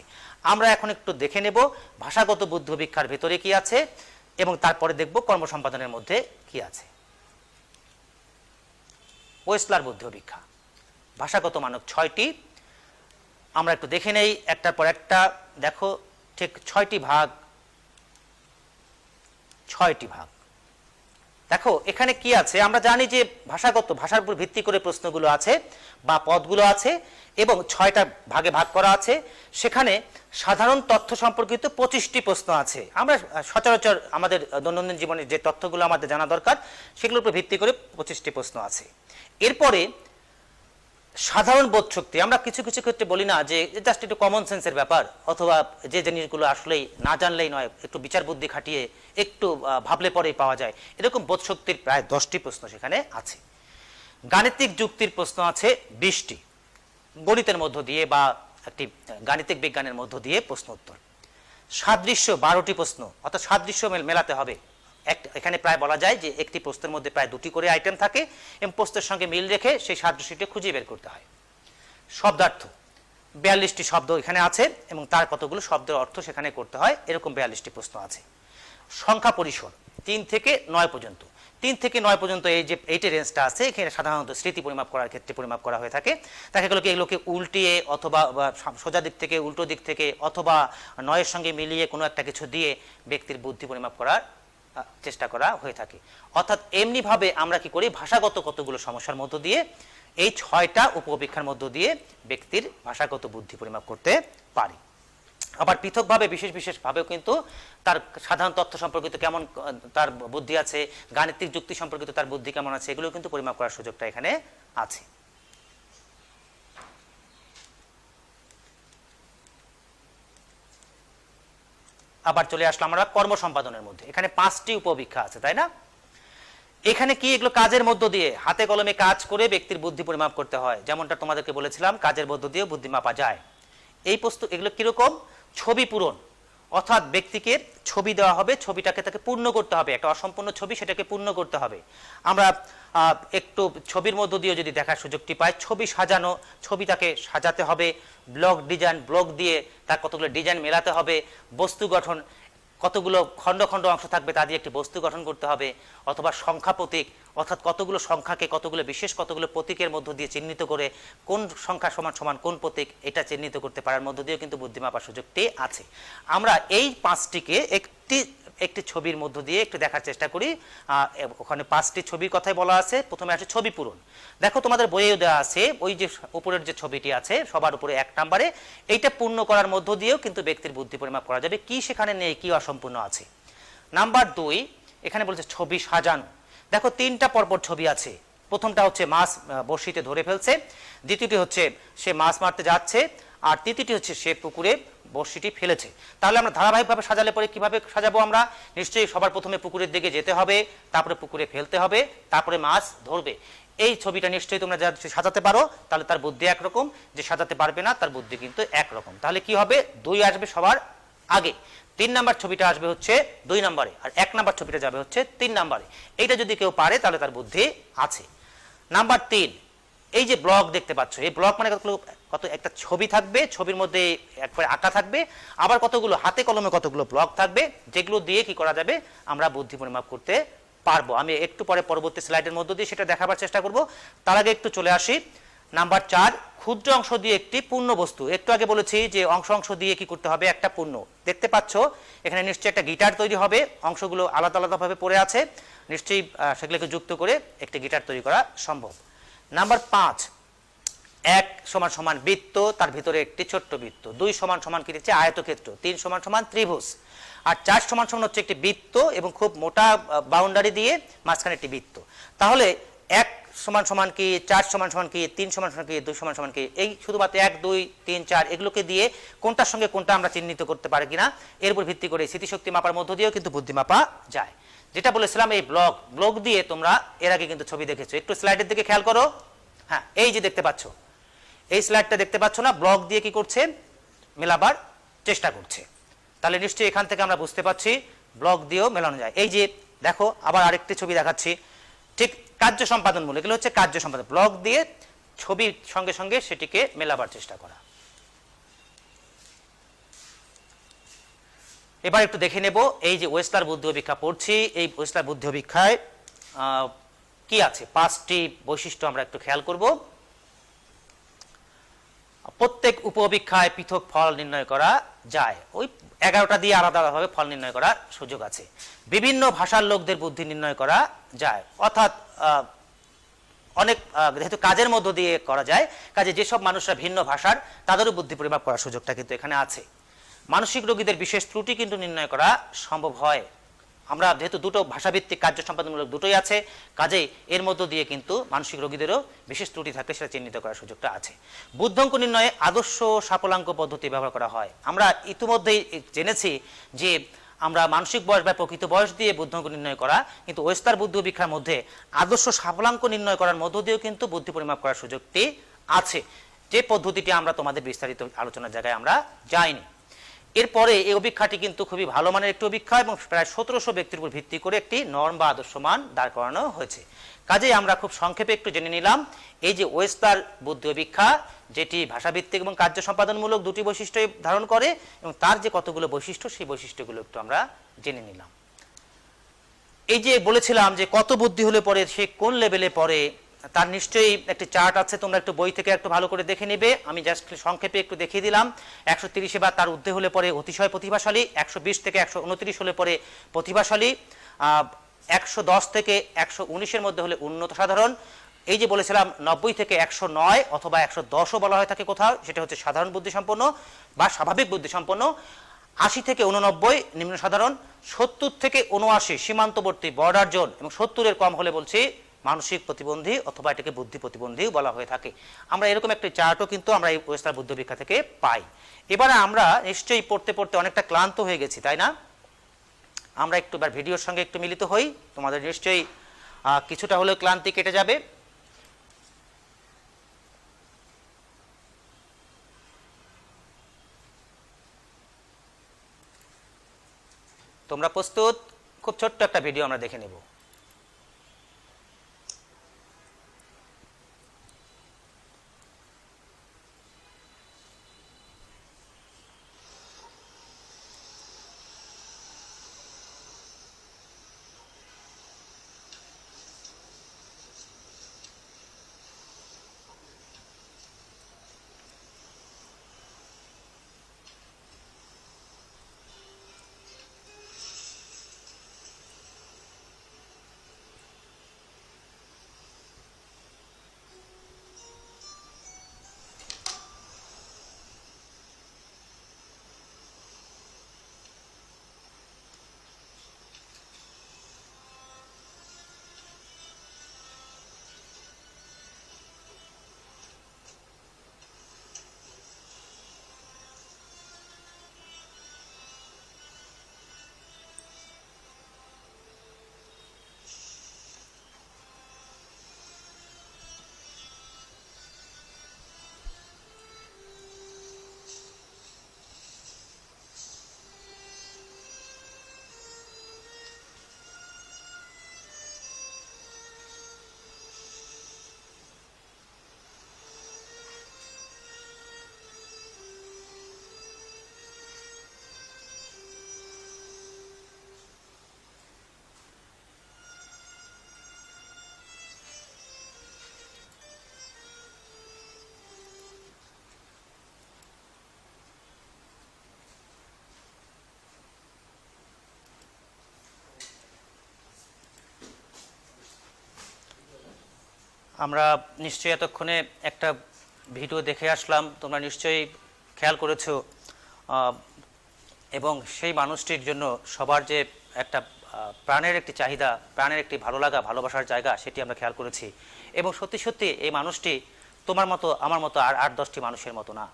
আমরা এখন একটু দেখে নেব ভাষাগত বুদ্ধি অভিক্ষার ভেতরে কি আছে এবং তারপরে দেখব কর্মসম্পাদনের মধ্যে কি আছে। ওয়েসলার বুদ্ধি অভিক্ষা ভাষাগত মানক 6টি। আমরা একটু দেখে নেই একটার পর একটা। দেখো ঠিক 6টি ভাগ। দেখো এখানে কি আছে? আমরা জানি যে ভাষার উপর ভিত্তি করে প্রশ্নগুলো আছে বা পদগুলো আছে এবং 6টা ভাগে ভাগ করা আছে। সেখানে সাধারণ তথ্য সম্পর্কিত 25টি প্রশ্ন আছে। আমরা সচরাচর আমাদের দৈনন্দিন জীবনে যে তথ্যগুলো আমাদের জানা দরকার সেগুলোর উপর ভিত্তি করে 25টি প্রশ্ন আছে। এরপরে সাধারণ বোধ শক্তি, আমরা কিছু কিছু ক্ষেত্রে বলি না যে জাস্ট একটু কমন সেন্সের ব্যাপার, অথবা যে জিনিসগুলো আসলেই না জানলেই নয়, একটু বিচার বুদ্ধি খাটিয়ে একটু ভাবলে পরেই পাওয়া যায়, এরকম বোধ শক্তির প্রায় 10টি প্রশ্ন সেখানে আছে। গাণিতিক যুক্তির প্রশ্ন আছে 20টি, গণিতের মধ্য দিয়ে বা একটি গাণিতিক বিজ্ঞানের মধ্য দিয়ে প্রশ্ন উত্তর। সাদৃশ্য 12টি প্রশ্ন, অর্থাৎ সাদৃশ্য মেলাতে হবে। এখানে প্রায় বলা যায় যে একটি প্রশ্নের মধ্যে প্রায় 2টি করে আইটেম থাকে এবং প্রশ্নের সঙ্গে মিল রেখে সেই সাদৃশ্যটি খুঁজে বের করতে হয়। শব্দার্থ 42টি শব্দ এখানে আছে এবং তার কতগুলো শব্দের অর্থ সেখানে করতে হয়, এরকম 42টি প্রশ্ন আছে। সংখ্যা পরিসর 3 থেকে 9 পর্যন্ত। 3 থেকে 9 পর্যন্ত এই যে এইটি রেঞ্জটা আছে, এখানে সাধারণত স্মৃতি পরিমাপ করার ক্ষেত্রে পরিমাপ করা হয়ে থাকে। দেখা গেল কি এগুলোকে উল্টিয়ে অথবা সোজা দিক থেকে উল্টো দিক থেকে অথবা 9-এর সঙ্গে মিলিয়ে কোনো একটা কিছু দিয়ে ব্যক্তির বুদ্ধি পরিমাপ করার চেষ্টা করা হয়ে থাকে। অর্থাৎ এমনিভাবে আমরা কি করি, ভাষাগত কতগুলো সমস্যার মধ্য দিয়ে এই 6টা উপ-অপেক্ষার মধ্য দিয়ে ব্যক্তির ভাষাগত বুদ্ধি পরিমাপ করতে পারি। আবার পৃথকভাবে বিশেষ বিশেষভাবেও কিন্তু তার সাধারণ তথ্য সম্পর্কিত কেমন তার বুদ্ধি আছে, গাণিতিক যুক্তি সম্পর্কিত তার বুদ্ধি কেমন আছে, এগুলো কিন্তু পরিমাপ করার সুযোগটা এখানে আছে। আবার চলে আসলাম আমরা কর্ম সম্পাদনের মধ্যে। এখানে 5টি উপঅপেক্ষা আছে, তাই না? এখানে কি এগুলো কাজের মধ্য দিয়ে হাতে কলমে কাজ করে ব্যক্তির বুদ্ধি পরিমাপ করতে হয়, যেমনটা তোমাদেরকে বলেছিলাম কাজের মধ্য দিয়ে বুদ্ধি মাপা যায়। এই এগুলো কিরকম, ছবি পূরণ, অর্থাৎ ব্যক্তিকে ছবি দেওয়া হবে, ছবিটাকে তাকে পূর্ণ করতে হবে, একটা অসম্পূর্ণ ছবি সেটাকে পূর্ণ করতে হবে। আমরা একটু ছবির মধ্য দিয়ে যদি দেখার সুযোগটি পাই, ছবি সাজানো, ছবিটাকে সাজাতে হবে, ব্লক ডিজাইন, ব্লক দিয়ে তার কতগুলো ডিজাইন মেলাতে হবে, বস্তু গঠন, কতগুলো খণ্ড খণ্ড অংশ থাকবে তা দিয়ে একটি বস্তু গঠন করতে হবে, অথবা সংখ্যা প্রতীক, অর্থাৎ কতগুলো সংখ্যাকে কতগুলো বিশেষ কতগুলো প্রতীকের মধ্য দিয়ে চিহ্নিত করে কোন সংখ্যা সমান সমান কোন প্রতীক এটা চিহ্নিত করতে পারার মধ্য দিয়েও কিন্তু বুদ্ধি মাপার সুযোগটি আছে। আমরা এই 5টিকে একটি ছবির মধ্য দিয়ে একটু দেখার চেষ্টা করি। ওখানে 5টি ছবির কথাই বলা আছে। প্রথমে আছে ছবি পূরণ। দেখো তোমাদের বইয়েও দেওয়া আছে, ওই যে উপরের যে ছবিটি আছে সবার উপরে 1 নম্বরে, এইটা পূর্ণ করার মধ্য দিয়েও কিন্তু ব্যক্তির বুদ্ধি পরিমাপ করা যাবে, কি সেখানে নেই, কি অসম্পূর্ণ আছে। নাম্বার 2, এখানে বলছে ছবি সাজানো। দেখো 3টা পরপর ছবি আছে। প্রথমটা হচ্ছে মাছ বড়শিতে ধরে ফেলছে, দ্বিতীয়টি হচ্ছে সে মাছ মারতে যাচ্ছে, আর তৃতীয়টি হচ্ছে সে পুকুরে বড়শিটি ফেলেছে। তাহলে আমরা ধারাবাহিকভাবে সাজালে পরে কিভাবে সাজাবো আমরা? নিশ্চয়ই সবার প্রথমে পুকুরের দিকে যেতে হবে, তারপরে পুকুরে ফেলতে হবে, তারপরে মাছ ধরবে। এই ছবিটা নিশ্চয়ই তোমরা যা সাজাতে পারো, তাহলে তার বুদ্ধি একরকম, যে সাজাতে পারবে না তার বুদ্ধি কিন্তু একরকম। তাহলে কি হবে, 2 আসবে সবার আগে, 3 নাম্বার ছবিটা আসবে হচ্ছে 2 নম্বরে, আর 1 নাম্বার ছবিটা যাবে হচ্ছে 3 নম্বরে। এইটা যদি কেউ পারে তাহলে তার বুদ্ধি আছে। নাম্বার 3, এই যে ব্লক দেখতে পাচ্ছ, এই ব্লক মানে কত একটা ছবি থাকবে, ছবির মধ্যে একবারে আঁকা থাকবে, আবার কতগুলো হাতে কলমে কতগুলো ব্লক থাকবে, যেগুলো দিয়ে কি করা যাবে, আমরা বুদ্ধি পরিমাপ করতে পারবো। আমি একটু পরে পরবর্তী স্লাইডের মধ্য দিয়ে সেটা দেখাবার চেষ্টা করব। তার আগে একটু চলে আসি নাম্বার 4, ক্ষুদ্র অংশ দিয়ে একটি পূর্ণ বস্তু। একটু আগে বলেছি যে অংশ দিয়ে কি করতে হবে, একটা পূর্ণ। দেখতে পাচ্ছ এখানে নিশ্চয়ই একটা গিটার তৈরি হবে, অংশগুলো আলাদা আলাদাভাবে পড়ে আছে, নিশ্চয়ই সেগুলোকে যুক্ত করে একটি গিটার তৈরি করা সম্ভব। নাম্বার 5, 1 সমান সমান বৃত্ত, তার ভিতরে একটি ছোট্ট বৃত্ত, 2 সমান সমান কি দিচ্ছে, আয়তক্ষেত্র, 3 সমান সমান ত্রিভুজ, আর 4 সমান সমান হচ্ছে একটি বৃত্ত এবং খুব মোটা বাউন্ডারি দিয়ে মাঝখানে একটি বৃত্ত। তাহলে 1 সমান সমান কি, 4 সমান সমান কি, 3 সমান সমান কি, 2 সমান সমান কি, এই শুধুমাত্র 1 2 3 4 এগুলোকে দিয়ে কোনটার সঙ্গে কোনটা আমরা চিহ্নিত করতে পারি কিনা এর উপর ভিত্তি করে স্মৃতিশক্তি মাপার মধ্য দিয়েও কিন্তু বুদ্ধি মাপা যায়। যেটা বলেছিলাম এই ব্লক দিয়ে তোমরা এর আগে কিন্তু ছবি দেখেছো, একটু স্লাইডের দিকে খেয়াল করো। হ্যাঁ, এই যে দেখতে পাচ্ছ, এই স্লাইডটা দেখতে পাচ্ছ না, ব্লক দিয়ে কি করছে, মেলাবার চেষ্টা করছে। তাহলে নিশ্চয়ই এখান থেকে আমরা বুঝতে পারছি ব্লক দিয়েও মেলানো যায়। এই যে দেখো আবার আরেকটি ছবি দেখাচ্ছি, ঠিক কার্য সম্পাদনমূলক, এগুলো হচ্ছে কার্য সম্পাদন, ব্লক দিয়ে ছবির সঙ্গে সঙ্গে সেটিকে মেলাবার চেষ্টা করা। এবার একটু দেখে নেব এই যে ওয়েসলার বুদ্ধি অভিক্ষা পড়ছি, এই ওয়েসলার বুদ্ধি অভিক্ষায় কি আছে, 5টি বৈশিষ্ট্য আমরা একটু খেয়াল করব। প্রত্যেক উপ-অভিক্ষায় পৃথক ফল নির্ণয় করা যায়, ওই 11টা দিয়ে আলাদা আলাদাভাবে ফল নির্ণয় করার সুযোগ আছে। বিভিন্ন ভাষার লোকদের বুদ্ধি নির্ণয় করা যায়, অর্থাৎ অনেক যেহেতু কাজের মধ্য দিয়ে করা যায়, কাজে যেসব মানুষরা ভিন্ন ভাষার তাদেরও বুদ্ধি পরিমাপ করার সুযোগটা কিন্তু এখানে আছে। মানসিক রোগীদের বিশেষ ত্রুটি কিন্তু নির্ণয় করা সম্ভব হয়। আমরা যেহেতু দুটো ভাষাভিত্তিক কার্য সম্পাদনমূলক দুটোই আছে, কাজেই এর মধ্য দিয়ে কিন্তু মানসিক রোগীদেরও বিশেষ ত্রুটি থাকলে সেটা চিহ্নিত করার সুযোগটা আছে। বুদ্ধাঙ্ক নির্ণয়ে আদর্শ সাফল্যাঙ্ক পদ্ধতি ব্যবহার করা হয়। আমরা ইতিমধ্যেই জেনেছি যে আমরা মানসিক বয়স বা প্রকৃত বয়স দিয়ে বুদ্ধাঙ্ক নির্ণয় করা, কিন্তু ওয়েসলার বুদ্ধি অভিক্ষার মধ্যে আদর্শ সাফল্যাঙ্ক নির্ণয় করার মধ্য দিয়েও কিন্তু বুদ্ধি পরিমাপ করার সুযোগটি আছে, যে পদ্ধতিটি আমরা তোমাদের বিস্তারিত আলোচনার জায়গায় আমরা যাইনি। এরপরে এই অভিক্ষাটি কিন্তু খুবই ভালো মানের একটি অভিক্ষা এবং প্রায় 1700 ব্যক্তির উপর ভিত্তি করে একটি নর্ম বা আদর্শ মান দাঁড় করানো হয়েছে। কাজেই আমরা খুব সংক্ষেপে একটু জেনে নিলাম এই যে ওয়েসলার বুদ্ধি অভিক্ষা, যেটি ভাষাভিত্তিক এবং কার্য সম্পাদনমূলক দুটি বৈশিষ্ট্য ধারণ করে এবং তার যে কতগুলো বৈশিষ্ট্য, সেই বৈশিষ্ট্যগুলো একটু আমরা জেনে নিলাম। এই যে বলেছিলাম যে কত বুদ্ধি হলে পরে সে কোন লেভেলে পড়ে, তার নিশ্চয়ই একটি চার্ট আছে, তোমরা একটু বই থেকে একটু ভালো করে দেখে নেবে। আমি জাস্ট সংক্ষেপে একটু দেখিয়ে দিলাম। 130 বা তার ঊর্ধ্বে হলে পরে অতিশয় প্রতিভাশালী, 120 থেকে 129 হলে পরে প্রতিভাশালী, 110 থেকে 119-এর মধ্যে হলে উন্নত সাধারণ। এই যে বলেছিলাম 90 থেকে 109 অথবা 110ও বলা হয়ে থাকে কোথাও, সেটা হচ্ছে সাধারণ বুদ্ধিসম্পন্ন বা স্বাভাবিক বুদ্ধিসম্পন্ন। 80 থেকে 89 নিম্ন সাধারণ, 70 থেকে 79 সীমান্তবর্তী বর্ডার জোন, এবং 70-এর কম হলে বলছি মানসিক প্রতিবন্ধী অথবা এটাকে বুদ্ধি প্রতিবন্ধীও বলা হয়ে থাকে। আমরা এরকম একটি চার্টও কিন্তু আমরা এই ওয়েস্টার বুদ্ধিবৃক্ষা থেকে পাই। এবারে আমরা নিশ্চয়ই পড়তে পড়তে অনেকটা ক্লান্ত হয়ে গেছি, তাই না? আমরা একটু এবার ভিডিওর সঙ্গে একটু মিলিত হই, তোমাদের নিশ্চয়ই কিছুটা হলেও ক্লান্তি কেটে যাবে। তোমরা প্রস্তুত? খুব ছোট্ট একটা ভিডিও আমরা দেখে নেব। আমরা নিশ্চয়ই এতক্ষণে একটা ভিডিও দেখে আসলাম, তোমরা নিশ্চয়ই খেয়াল করেছো, এবং সেই মানুষটির জন্য সবার যে একটা প্রাণের একটি চাহিদা, প্রাণের একটি ভালো লাগা, ভালোবাসার জায়গা, সেটি আমরা খেয়াল করেছি। এবং সত্যি সত্যি এই মানুষটি তোমার মতো আমার মতো আর 8-10টি মানুষের মতো না।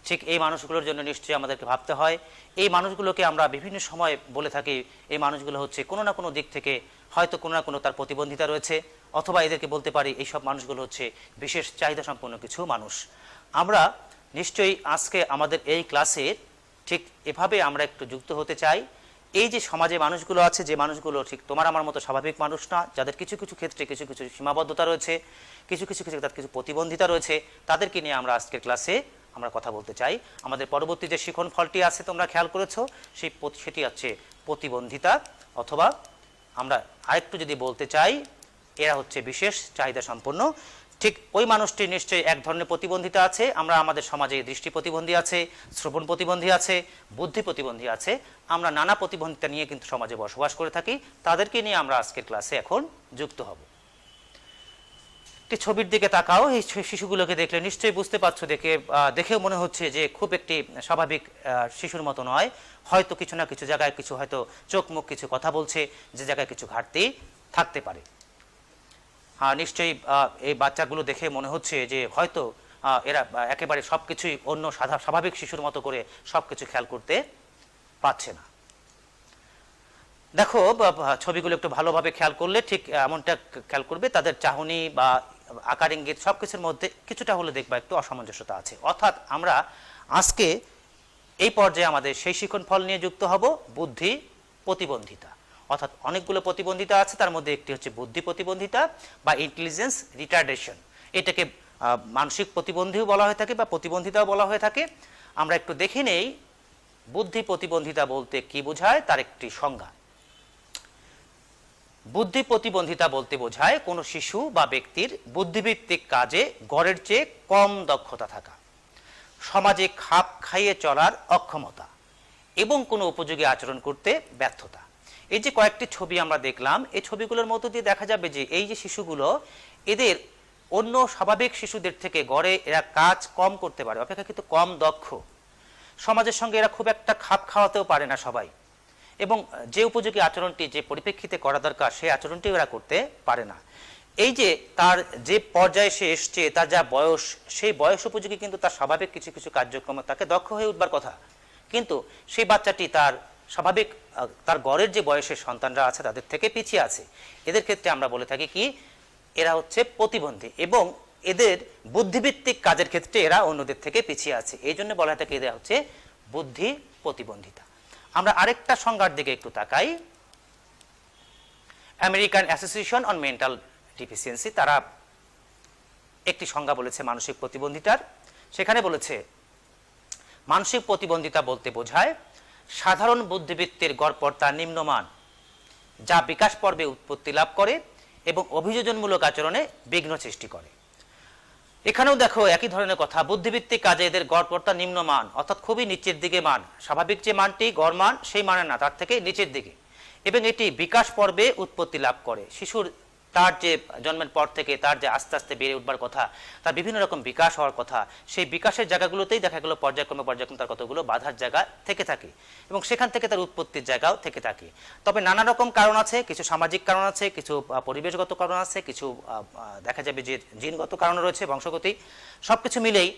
ঠিক এই মানুষগুলোর জন্য নিশ্চয়ই আমাদেরকে ভাবতে হয়। এই মানুষগুলোকে আমরা বিভিন্ন সময় বলে থাকি এই মানুষগুলো হচ্ছে কোনো না কোনো দিক থেকে হয়তো কোনো না কোনো তার প্রতিবন্ধিতা রয়েছে, অথবা এদেরকে বলতে পারি এইসব মানুষগুলো হচ্ছে বিশেষ চাহিদা সম্পন্ন কিছু মানুষ। আমরা নিশ্চয়ই আজকে আমাদের এই ক্লাসে ঠিক এভাবে আমরা একটু যুক্ত হতে চাই। এই যে সমাজে মানুষগুলো আছে, যে মানুষগুলো ঠিক তোমার আমার মতো স্বাভাবিক মানুষ না, যাদের কিছু কিছু ক্ষেত্রে কিছু কিছু সীমাবদ্ধতা রয়েছে, কিছু কিছু ক্ষেত্রে তাদের কিছু প্রতিবন্ধিতা রয়েছে, তাদেরকে নিয়ে আমরা আজকের ক্লাসে আমরা কথা বলতে চাই। আমাদের পরবর্তী যে শিখন ফলটি আছে তোমরা খেয়াল করেছো, সেটি হচ্ছে প্রতিবন্ধিতা, অথবা আমরা আরেকটু যদি বলতে চাই এরা হচ্ছে বিশেষ চাহিদা সম্পন্ন। ঠিক ওই মানুষটির নিশ্চয়ই এক ধরনের প্রতিবন্ধিতা আছে। আমরা আমাদের সমাজে দৃষ্টি প্রতিবন্ধী আছে, শ্রবণ প্রতিবন্ধী আছে, বুদ্ধি প্রতিবন্ধী আছে। আমরা নানা প্রতিবন্ধিতা নিয়ে কিন্তু সমাজে বসবাস করে থাকি। তাদেরকে নিয়ে আমরা আজকের ক্লাসে এখন যুক্ত হব। একটি ছবির দিকে তাকাও। এই শিশুগুলোকে দেখলে নিশ্চয়ই বুঝতে পারছো, দেখেও মনে হচ্ছে যে খুব একটি স্বাভাবিক শিশুর মতো নয়। হয়তো কিছু না কিছু জায়গায় কিছু হয়তো চোখ মুখ কিছু কথা বলছে, যে জায়গায় কিছু ঘাটতি থাকতে পারে। নিশ্চয়ই এই বাচ্চাগুলো দেখে মনে হচ্ছে যে হয়তো এরা একেবারে সব কিছুই অন্য স্বাভাবিক শিশুর মতো করে সব কিছু খেয়াল করতে পারছে না। দেখো ছবিগুলো একটু ভালোভাবে খেয়াল করলে ঠিক এমনটা খেয়াল করবে, তাদের চাহনি বা আকার ইঙ্গিত সব কিছুর মধ্যে কিছুটা হলে দেখবা একটু অসামঞ্জস্যতা আছে। অর্থাৎ আমরা আজকে এই পর্যায়ে আমাদের সেই শিখন ফল নিয়ে যুক্ত হব, বুদ্ধি প্রতিবন্ধিতা। অর্থাৎ অনেকগুলো প্রতিবন্ধিতা আছে, তার মধ্যে একটি হচ্ছে বুদ্ধি প্রতিবন্ধিতা বা ইন্টেলিজেন্স রিটার্ডেশন। এটাকে মানসিক প্রতিবন্ধীও বলা হয়ে থাকে বা প্রতিবন্ধিতাও বলা হয়ে থাকে। আমরা একটু দেখে নেই বুদ্ধি প্রতিবন্ধিতা বলতে কি বোঝায়, তার একটি সংজ্ঞা। বুদ্ধি প্রতিবন্ধিতা বলতে বোঝায় কোনো শিশু বা ব্যক্তির বুদ্ধিভিত্তিক কাজে গড়ের চেয়ে কম দক্ষতা থাকা, সমাজে খাপ খাইয়ে চলার অক্ষমতা এবং কোনো উপযোগী আচরণ করতে ব্যর্থতা। এই যে কয়েকটি ছবি আমরা দেখলাম, এই ছবিগুলোর মধ্য দিয়ে দেখা যাবে যে এই যে শিশুগুলো, এদের অন্য স্বাভাবিক শিশুদের থেকে গড়ে এরা কাজ কম করতে পারে, অপেক্ষাকৃত কম দক্ষ, সমাজের সঙ্গে এরা খুব একটা খাপ খাওয়াতেও পারে না সবাই, এবং যে উপযোগী আচরণটি যে পরিপ্রেক্ষিতে করা দরকার সেই আচরণটি এরা করতে পারে না। এই যে তার যে পর্যায়ে সে এসছে, তার যা বয়স, সেই বয়স উপযোগী কিন্তু তার স্বাভাবিক কিছু কিছু কার্যক্রম তাকে দক্ষ হয়ে উঠবার কথা, কিন্তু সেই বাচ্চাটি তার স্বাভাবিক তার গড়ের যে বয়সের সন্তানরা আছে তাদের থেকে পিছিয়ে আছে। এদের ক্ষেত্রে আমরা বলে থাকি কি, এরা হচ্ছে প্রতিবন্ধী, এবং এদের বুদ্ধিভিত্তিক কাজের ক্ষেত্রে এরা অন্যদের থেকে পিছিয়ে আছে। এই জন্য বলা থাকে এরা হচ্ছে বুদ্ধি প্রতিবন্ধিতা। আমরা আরেকটা সংজ্ঞার দিকে একটু তাকাই। American association on mental deficiency তারা একটি সংজ্ঞা বলেছে মানসিক প্রতিবন্ধিতার। সেখানে বলেছে মানসিক প্রতিবন্ধিতা বলতে বোঝায় সাধারণ বুদ্ধিবৃত্তির গড়পড়তা নিম্নমান, যা বিকাশ পর্বে উৎপত্তি লাভ করে এবং অভিযোজনমূলক আচরণে বিঘ্ন সৃষ্টি করে। এখানেও দেখো একই ধরনের কথা, বুদ্ধিবৃত্তিক কাজে এদের গড়পড়তা নিম্নমান, অর্থাৎ খুবই নিচের দিকে মান, স্বাভাবিক যে মানটি গড় মান সেই মানে না, তার থেকে নিচের দিকে, এবং এটি বিকাশ পর্বে উৎপত্তি লাভ করে। শিশুর তার যে জন্মের পর থেকে তার যে আস্তে আস্তে বেড়ে উঠবার কথা, তার বিভিন্ন রকম বিকাশ হওয়ার কথা, সেই বিকাশের জায়গাগুলোতেই দেখা গেল পর্যায়ক্রমে তার কতগুলো বাধার জায়গা থেকে থাকে, এবং সেখান থেকে তার উৎপত্তির জায়গাও থেকে থাকে। তবে নানা রকম কারণ আছে, কিছু সামাজিক কারণ আছে, কিছু পরিবেশগত কারণ আছে, কিছু দেখা যাবে যে জিনগত কারণ রয়েছে, বংশগতি, সব কিছু মিলেই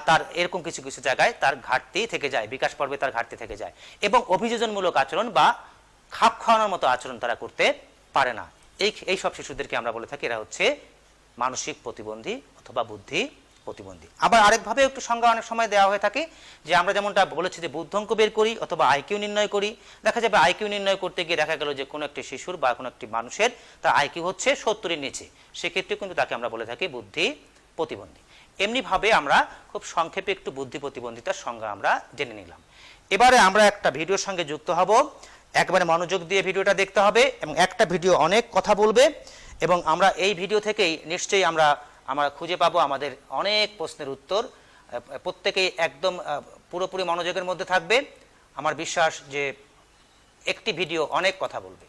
তার এরকম কিছু কিছু জায়গায় তার ঘাটতি থেকে যায়, বিকাশ পর্বে তার ঘাটতি থেকে যায়, এবং অভিযোজনমূলক আচরণ বা খাপ খাওয়ানোর মতো আচরণ তারা করতে পারে না। এই সব শিশুদেরকে আমরা বলে থাকি এরা হচ্ছে মানসিক প্রতিবন্ধী অথবা বুদ্ধি প্রতিবন্ধী। আবার আরেকভাবে একটু সংজ্ঞা অনেক সময় দেওয়া হয়ে থাকে, যে আমরা যেমনটা বলেছি যে বুদ্ধাঙ্ক বের করি অথবা আইকিউ নির্ণয় করি। দেখা যাবে আইকিউ নির্ণয় করতে গিয়ে দেখা গেল যে কোনো একটি শিশুর বা কোনো একটি মানুষের তার আইকিউ হচ্ছে 70-এর নিচে, সেক্ষেত্রে কিন্তু তাকে আমরা বলে থাকি বুদ্ধি প্রতিবন্ধী। এমনিভাবে আমরা খুব সংক্ষেপে একটু বুদ্ধি প্রতিবন্ধিতার সংজ্ঞা আমরা জেনে নিলাম। এবারে আমরা একটা ভিডিওর সঙ্গে যুক্ত হব, একবারে মনোযোগ দিয়ে ভিডিওটা দেখতে হবে, এবং একটা ভিডিও অনেক কথা বলবে, এবং আমরা এই ভিডিও থেকেই নিশ্চয়ই আমরা খুঁজে পাবো আমাদের অনেক প্রশ্নের উত্তর। প্রত্যেকেই একদম পুরোপুরি মনোযোগের মধ্যে থাকবে। আমার বিশ্বাস যে একটি ভিডিও অনেক কথা বলবে।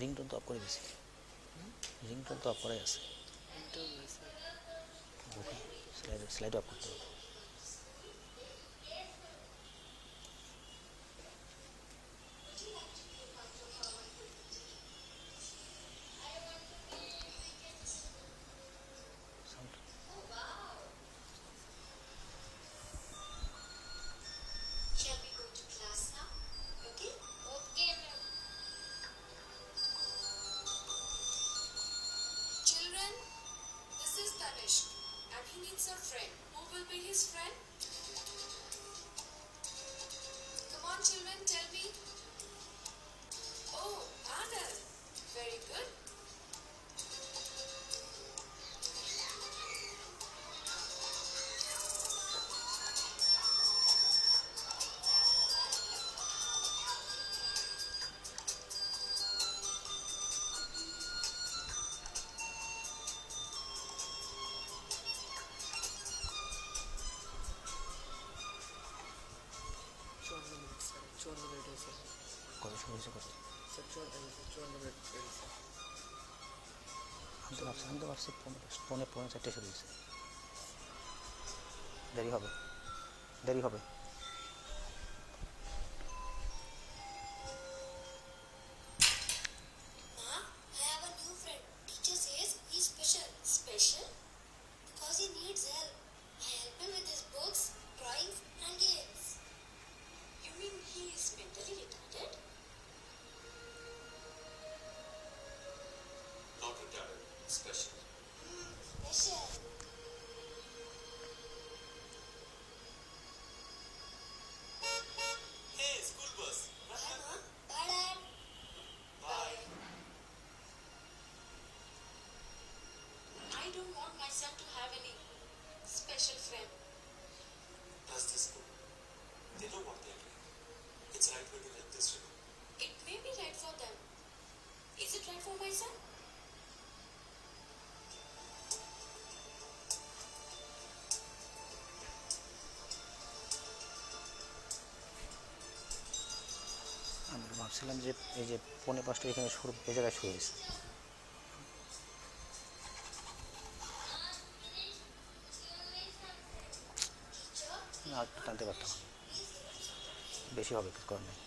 রিংটোন তো অফ করে দিয়েছি, রিংটোন তো অফ করাই আছে, স্লাইড অফ করতে হবে। Children, this is Tanishq and he needs a friend who will be his কত শুরু হয়েছে কত? আমি তো ভাবছি পৌনে 4:30 শুরু হয়েছে। দেরি হবে। আমি ভাবছিলাম যে এই যে 4:45 এখানে শুরু, এই জায়গায় শুরু হয়েছে। না, একটু টানতে পারতাম, বেশি হবে কিছু করার নেই।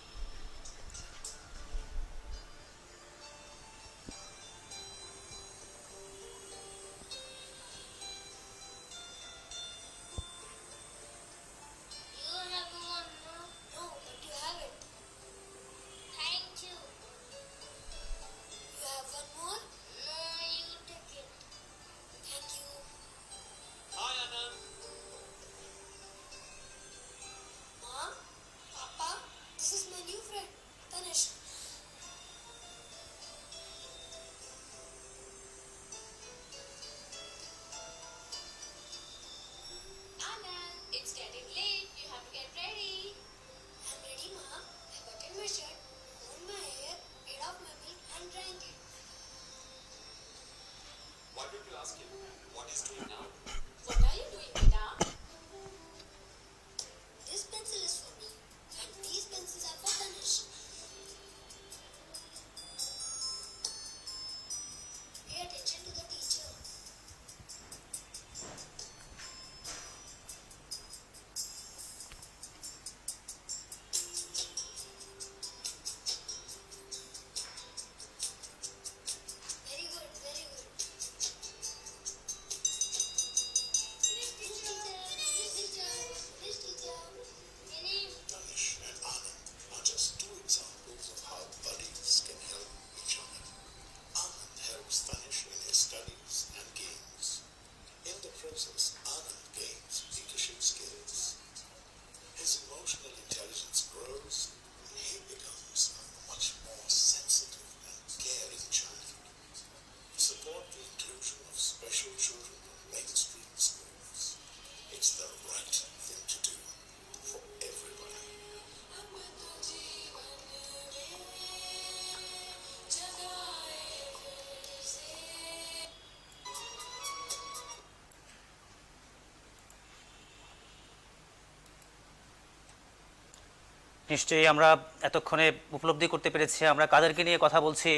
নিশ্চয়ই আমরা এতক্ষণে উপলব্ধি করতে পেরেছি আমরা কাদেরকে নিয়ে কথা বলছি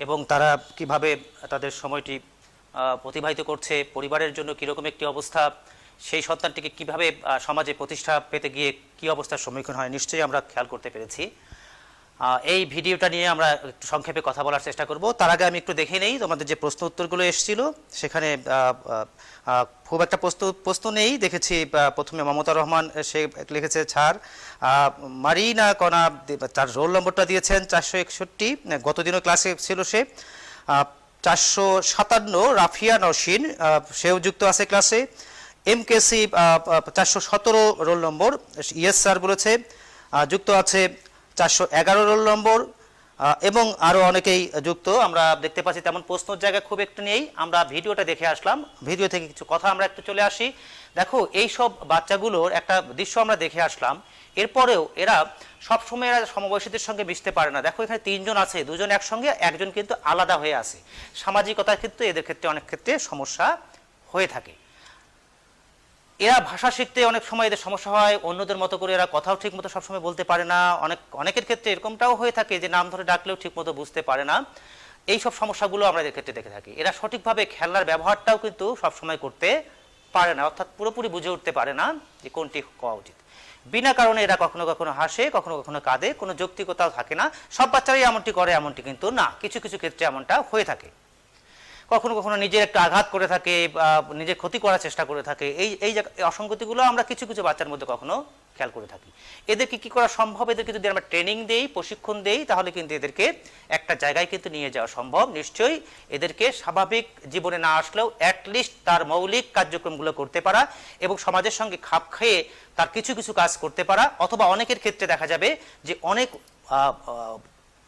এবং তারা কিভাবে তাদের সময়টি অতিবাহিত করছে, পরিবারের জন্য কীরকম একটি অবস্থা, সেই সন্তানটিকে কিভাবে সমাজে প্রতিষ্ঠা পেতে গিয়ে কী অবস্থার সম্মুখীন হয়, নিশ্চয়ই আমরা খেয়াল করতে পেরেছি। এই ভিডিওটা নিয়ে আমরা একটু সংক্ষেপে কথা বলার চেষ্টা করব। তার আগে আমি একটু দেখে নেই তোমাদের যে প্রশ্ন উত্তরগুলো এসেছিল, সেখানে খুব একটা প্রশ্ন নেই দেখেছি। প্রথমে মমতা রহমান সে লিখেছে ছাড়, মারিনা কণা তার রোল নম্বরটা দিয়েছেন 461, গতদিনও ক্লাসে ছিল সে। 457 রাফিয়া নওশিন, সেও যুক্ত আছে ক্লাসে। MKC 417 roll number, yes sir বলেছে। যুক্ত আছে 411 রোল নম্বর এবং আরও অনেকেই যুক্ত আমরা দেখতে পাচ্ছি। তেমন প্রশ্নের জায়গা খুব একটু নেই। আমরা ভিডিওটা দেখে আসলাম, ভিডিও থেকে কিছু কথা আমরা একটু চলে আসি। দেখো, এই সব বাচ্চাগুলোর একটা দৃশ্য আমরা দেখে আসলাম, এরপরেও এরা সবসময় এরা সমবয়সীদের সঙ্গে মিশতে পারে না। দেখো, এখানে 3 জন আছে, 2 জন একসঙ্গে, একজন কিন্তু আলাদা হয়ে আছে। সামাজিকতার ক্ষেত্রে এদের ক্ষেত্রে অনেক ক্ষেত্রে সমস্যা হয়ে থাকে। এরা ভাষা শিখতে অনেক সময় এদের সমস্যা হয়, অন্যদের মতো করে এরা কথাও ঠিক মতো সবসময় বলতে পারে না, অনেকের ক্ষেত্রে এরকমটাও হয়ে থাকে যে নাম ধরে ডাকলেও ঠিক মতো বুঝতে পারে না। এই সব সমস্যাগুলো আমরা এদের ক্ষেত্রে দেখে থাকি। এরা সঠিকভাবে খেলনার ব্যবহারটাও কিন্তু সবসময় করতে পারে না, অর্থাৎ পুরোপুরি বুঝে উঠতে পারে না যে কোনটি হওয়া উচিত। বিনা কারণে এরা কখনো কখনো হাসে, কখনো কখনো কাঁদে, কোনো যৌক্তিকতাও থাকে না। সব বাচ্চারাই এমনটি করে এমনটি কিন্তু না, কিছু কিছু ক্ষেত্রে এমনটা হয়ে থাকে। কখনো কখনো নিজের একটা আঘাত করে থাকে, নিজের ক্ষতি করার চেষ্টা করে থাকে। এই অসঙ্গতিগুলো আমরা কিছু কিছু বাচ্চার মধ্যে কখনো খেয়াল করে থাকি। এদেরকে কি করা সম্ভব? এদেরকে যদি আমরা ট্রেনিং দেই, প্রশিক্ষণ দেই, তাহলে কিন্তু এদেরকে একটা জায়গায় কিন্তু নিয়ে যাওয়া সম্ভব। নিশ্চয়ই এদেরকে স্বাভাবিক জীবনে না আসলেও অ্যাটলিস্ট তার মৌলিক কার্যক্রমগুলো করতে পারা এবং সমাজের সঙ্গে খাপ খেয়ে তার কিছু কিছু কাজ করতে পারা, অথবা অনেকের ক্ষেত্রে দেখা যাবে যে অনেক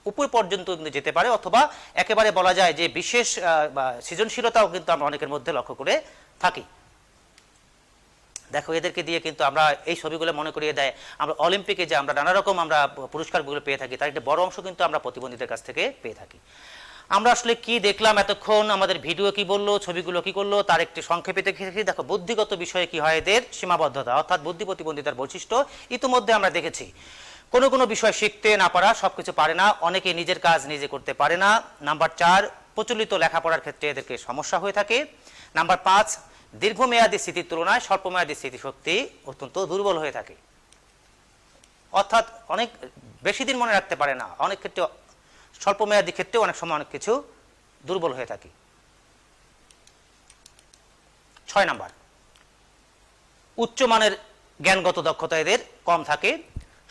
উপর পর্যন্ত কিন্তু যেতে পারে, অথবা একেবারে বলা যায় যে বিশেষ সৃজনশীলতাও কিন্তু আমরা অনেকের মধ্যে লক্ষ্য করে থাকি। দেখো এদেরকে দিয়ে কিন্তু আমরা এই ছবিগুলো মনে করিয়ে দেয় আমরা অলিম্পিকে যে আমরা নানা রকম আমরা পুরস্কারগুলো পেয়ে থাকি, তার একটা বড় অংশ কিন্তু আমরা প্রতিবন্ধীদের কাছ থেকে পেয়ে থাকি। আমরা আসলে কি দেখলাম এতক্ষণ, আমাদের ভিডিও কি বললো, ছবিগুলো কি করলো, তার একটি সংক্ষেপে দেখেছি। দেখো বুদ্ধিগত বিষয়ে কি হয় এদের সীমাবদ্ধতা, অর্থাৎ বুদ্ধি প্রতিবন্ধিতার বৈশিষ্ট্য ইতিমধ্যে আমরা দেখেছি। কোনো কোনো বিষয় শিখতে না পারা, সবকিছু পারে না, অনেকে নিজের কাজ নিজে করতে পারে না। নাম্বার 4, প্রচলিত লেখাপড়ার ক্ষেত্রে এদেরকে সমস্যা হয়ে থাকে। নাম্বার 5, দীর্ঘমেয়াদী স্মৃতির তুলনায় স্বল্পমেয়াদী স্মৃতিশক্তি অত্যন্ত দুর্বল হয়ে থাকে, অর্থাৎ অনেক বেশি দিন মনে রাখতে পারে না, অনেক ক্ষেত্রে স্বল্পমেয়াদী ক্ষেত্রে অনেক সময় অনেক কিছু দুর্বল হয়ে থাকে। 6 নাম্বার, উচ্চমানের জ্ঞানগত দক্ষতা এদের কম থাকে।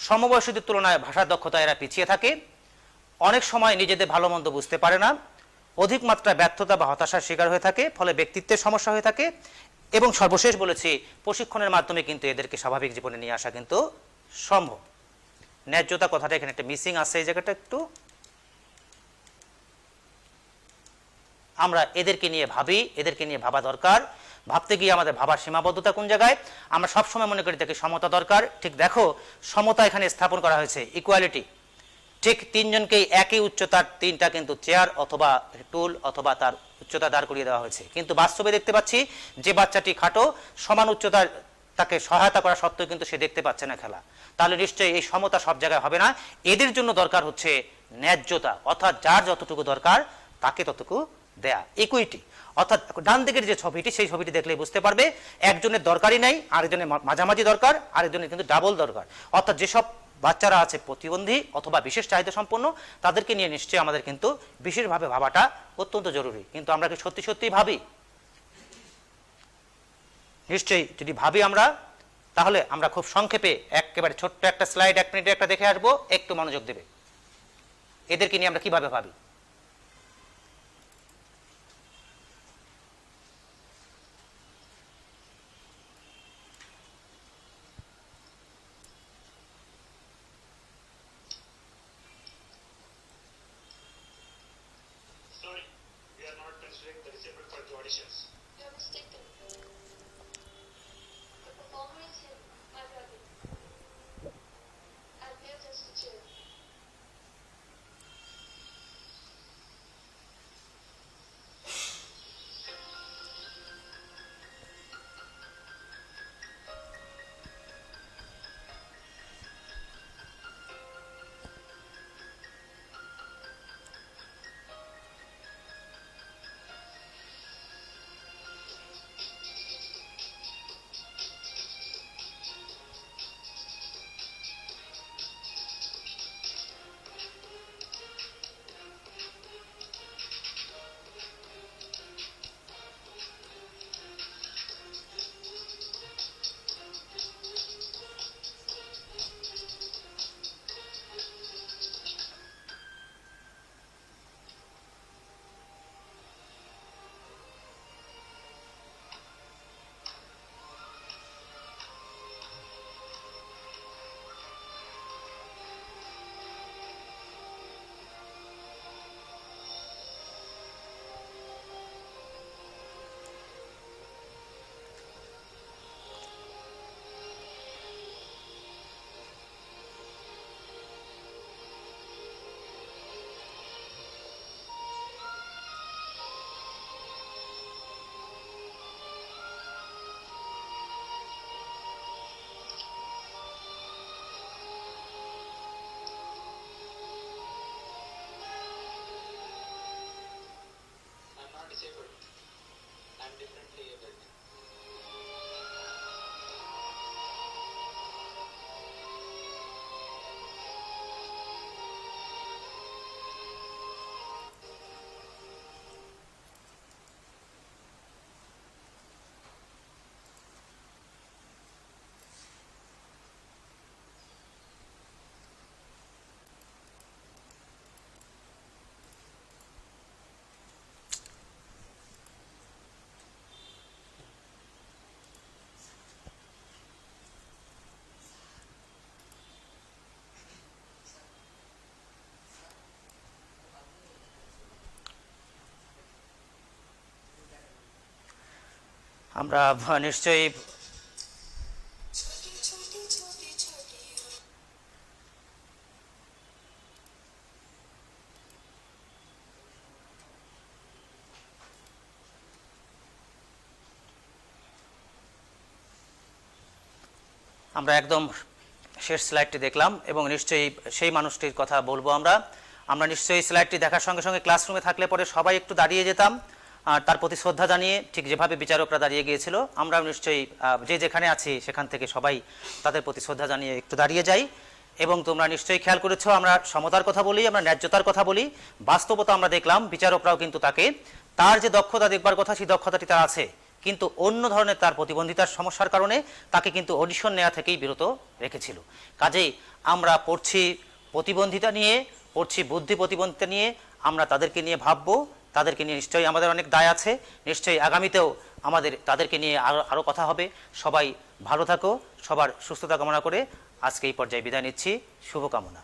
সমবয়সীদের তুলনায় ভাষার দক্ষতা এরা পিছিয়ে থাকে। অনেক সময় নিজেদের ভালো মন্দ বুঝতে পারে না। অধিক মাত্রায় ব্যর্থতা বা হতাশার শিকার হয়ে থাকে, ফলে ব্যক্তিত্বের সমস্যা হয়ে থাকে। এবং সর্বশেষ বলেছি, প্রশিক্ষণের মাধ্যমে কিন্তু এদেরকে স্বাভাবিক জীবনে নিয়ে আসা কিন্তু সম্ভব। ন্যায্যতা কথাটা এখানে একটা মিসিং আছে, এই জায়গাটা একটু আমরা এদেরকে নিয়ে ভাবি, এদেরকে নিয়ে ভাবা দরকার। ভাবতে গিয়ে আমাদের ভাবার সীমাবদ্ধতা কোন জায়গায়? আমরা সবসময় মনে করি থেকে সমতা দরকার। ঠিক দেখো সমতা এখানে স্থাপন করা হয়েছে, ইকুয়ালিটি। ঠিক তিনজনকেই একই উচ্চতার তিনটা কিন্তু চেয়ার অথবা টুল অথবা তার উচ্চতা দাঁড় করিয়ে দেওয়া হয়েছে, কিন্তু বাস্তবে দেখতে পাচ্ছি যে বাচ্চাটি খাটো, সমান উচ্চতার তাকে সহায়তা করা সত্ত্বেও কিন্তু সে দেখতে পাচ্ছে না খেলা। তাহলে নিশ্চয়ই এই সমতা সব জায়গায় হবে না। এদের জন্য দরকার হচ্ছে ন্যায্যতা, অর্থাৎ যার যতটুকু দরকার তাকে ততটুকু দেয়া, ইকুইটি। অর্থাৎ ডান দিকের যে ছবিটি, সেই ছবিটি দেখলেই বুঝতে পারবে একজনের দরকারই নাই, আরেকজনের মাঝামাঝি দরকার, আরেকজনের কিন্তু ডাবল দরকার। অর্থাৎ যেসব বাচ্চারা আছে প্রতিবন্ধী অথবা বিশেষ চাহিদা সম্পন্ন, তাদেরকে নিয়ে নিশ্চয়ই আমাদের কিন্তু বিশেষভাবে ভাবাটা অত্যন্ত জরুরি। কিন্তু আমরা কি সত্যি সত্যি ভাবি? নিশ্চয়ই যদি ভাবি আমরা, তাহলে আমরা খুব সংক্ষেপে একেবারে ছোট্ট একটা স্লাইড 1 মিনিটে একটা দেখে আসবো, একটু মনোযোগ দেবে। এদেরকে নিয়ে আমরা কিভাবে ভাবি? আমরা নিশ্চয়ই আমরা একদম শেষ স্লাইডটি দেখলাম এবং নিশ্চয়ই সেই মানুষটির কথা বলবো। আমরা নিশ্চয়ই স্লাইডটি দেখার সঙ্গে সঙ্গে ক্লাসরুমে থাকলে পরে সবাই একটু দাঁড়িয়ে যেতাম আর তার প্রতি শ্রদ্ধা জানিয়ে, ঠিক যেভাবে বিচারকরা দাঁড়িয়ে গিয়েছিল আমরাও নিশ্চয়ই যে যেখানে আছি সেখান থেকে সবাই তাদের প্রতি শ্রদ্ধা জানিয়ে একটু দাঁড়িয়ে যাই। এবং তোমরা নিশ্চয়ই খেয়াল করেছো, আমরা সমতার কথা বলি, আমরা ন্যায্যতার কথা বলি, বাস্তবতা আমরা দেখলাম বিচারকরাও কিন্তু তাকে তার যে দক্ষতা দেখবার কথা সেই দক্ষতাটি তার আছে, কিন্তু অন্য ধরনের তার প্রতিবন্ধিতার সমস্যার কারণে তাকে কিন্তু অডিশন নেওয়া থেকেই বিরত রেখেছিল। কাজেই আমরা পড়ছি প্রতিবন্ধিতা নিয়ে, পড়ছি বুদ্ধি প্রতিবন্ধিতা নিয়ে, আমরা তাদেরকে নিয়ে ভাববো, তাদেরকে নিয়ে নিশ্চয়ই আমাদের অনেক দায় আছে, নিশ্চয়ই আগামীতেও আমাদের তাদেরকে নিয়ে আরও কথা হবে। সবাই ভালো থাকো, সবার সুস্থতা কামনা করে আজকে এই পর্যায়ে বিদায় নিচ্ছি, শুভকামনা।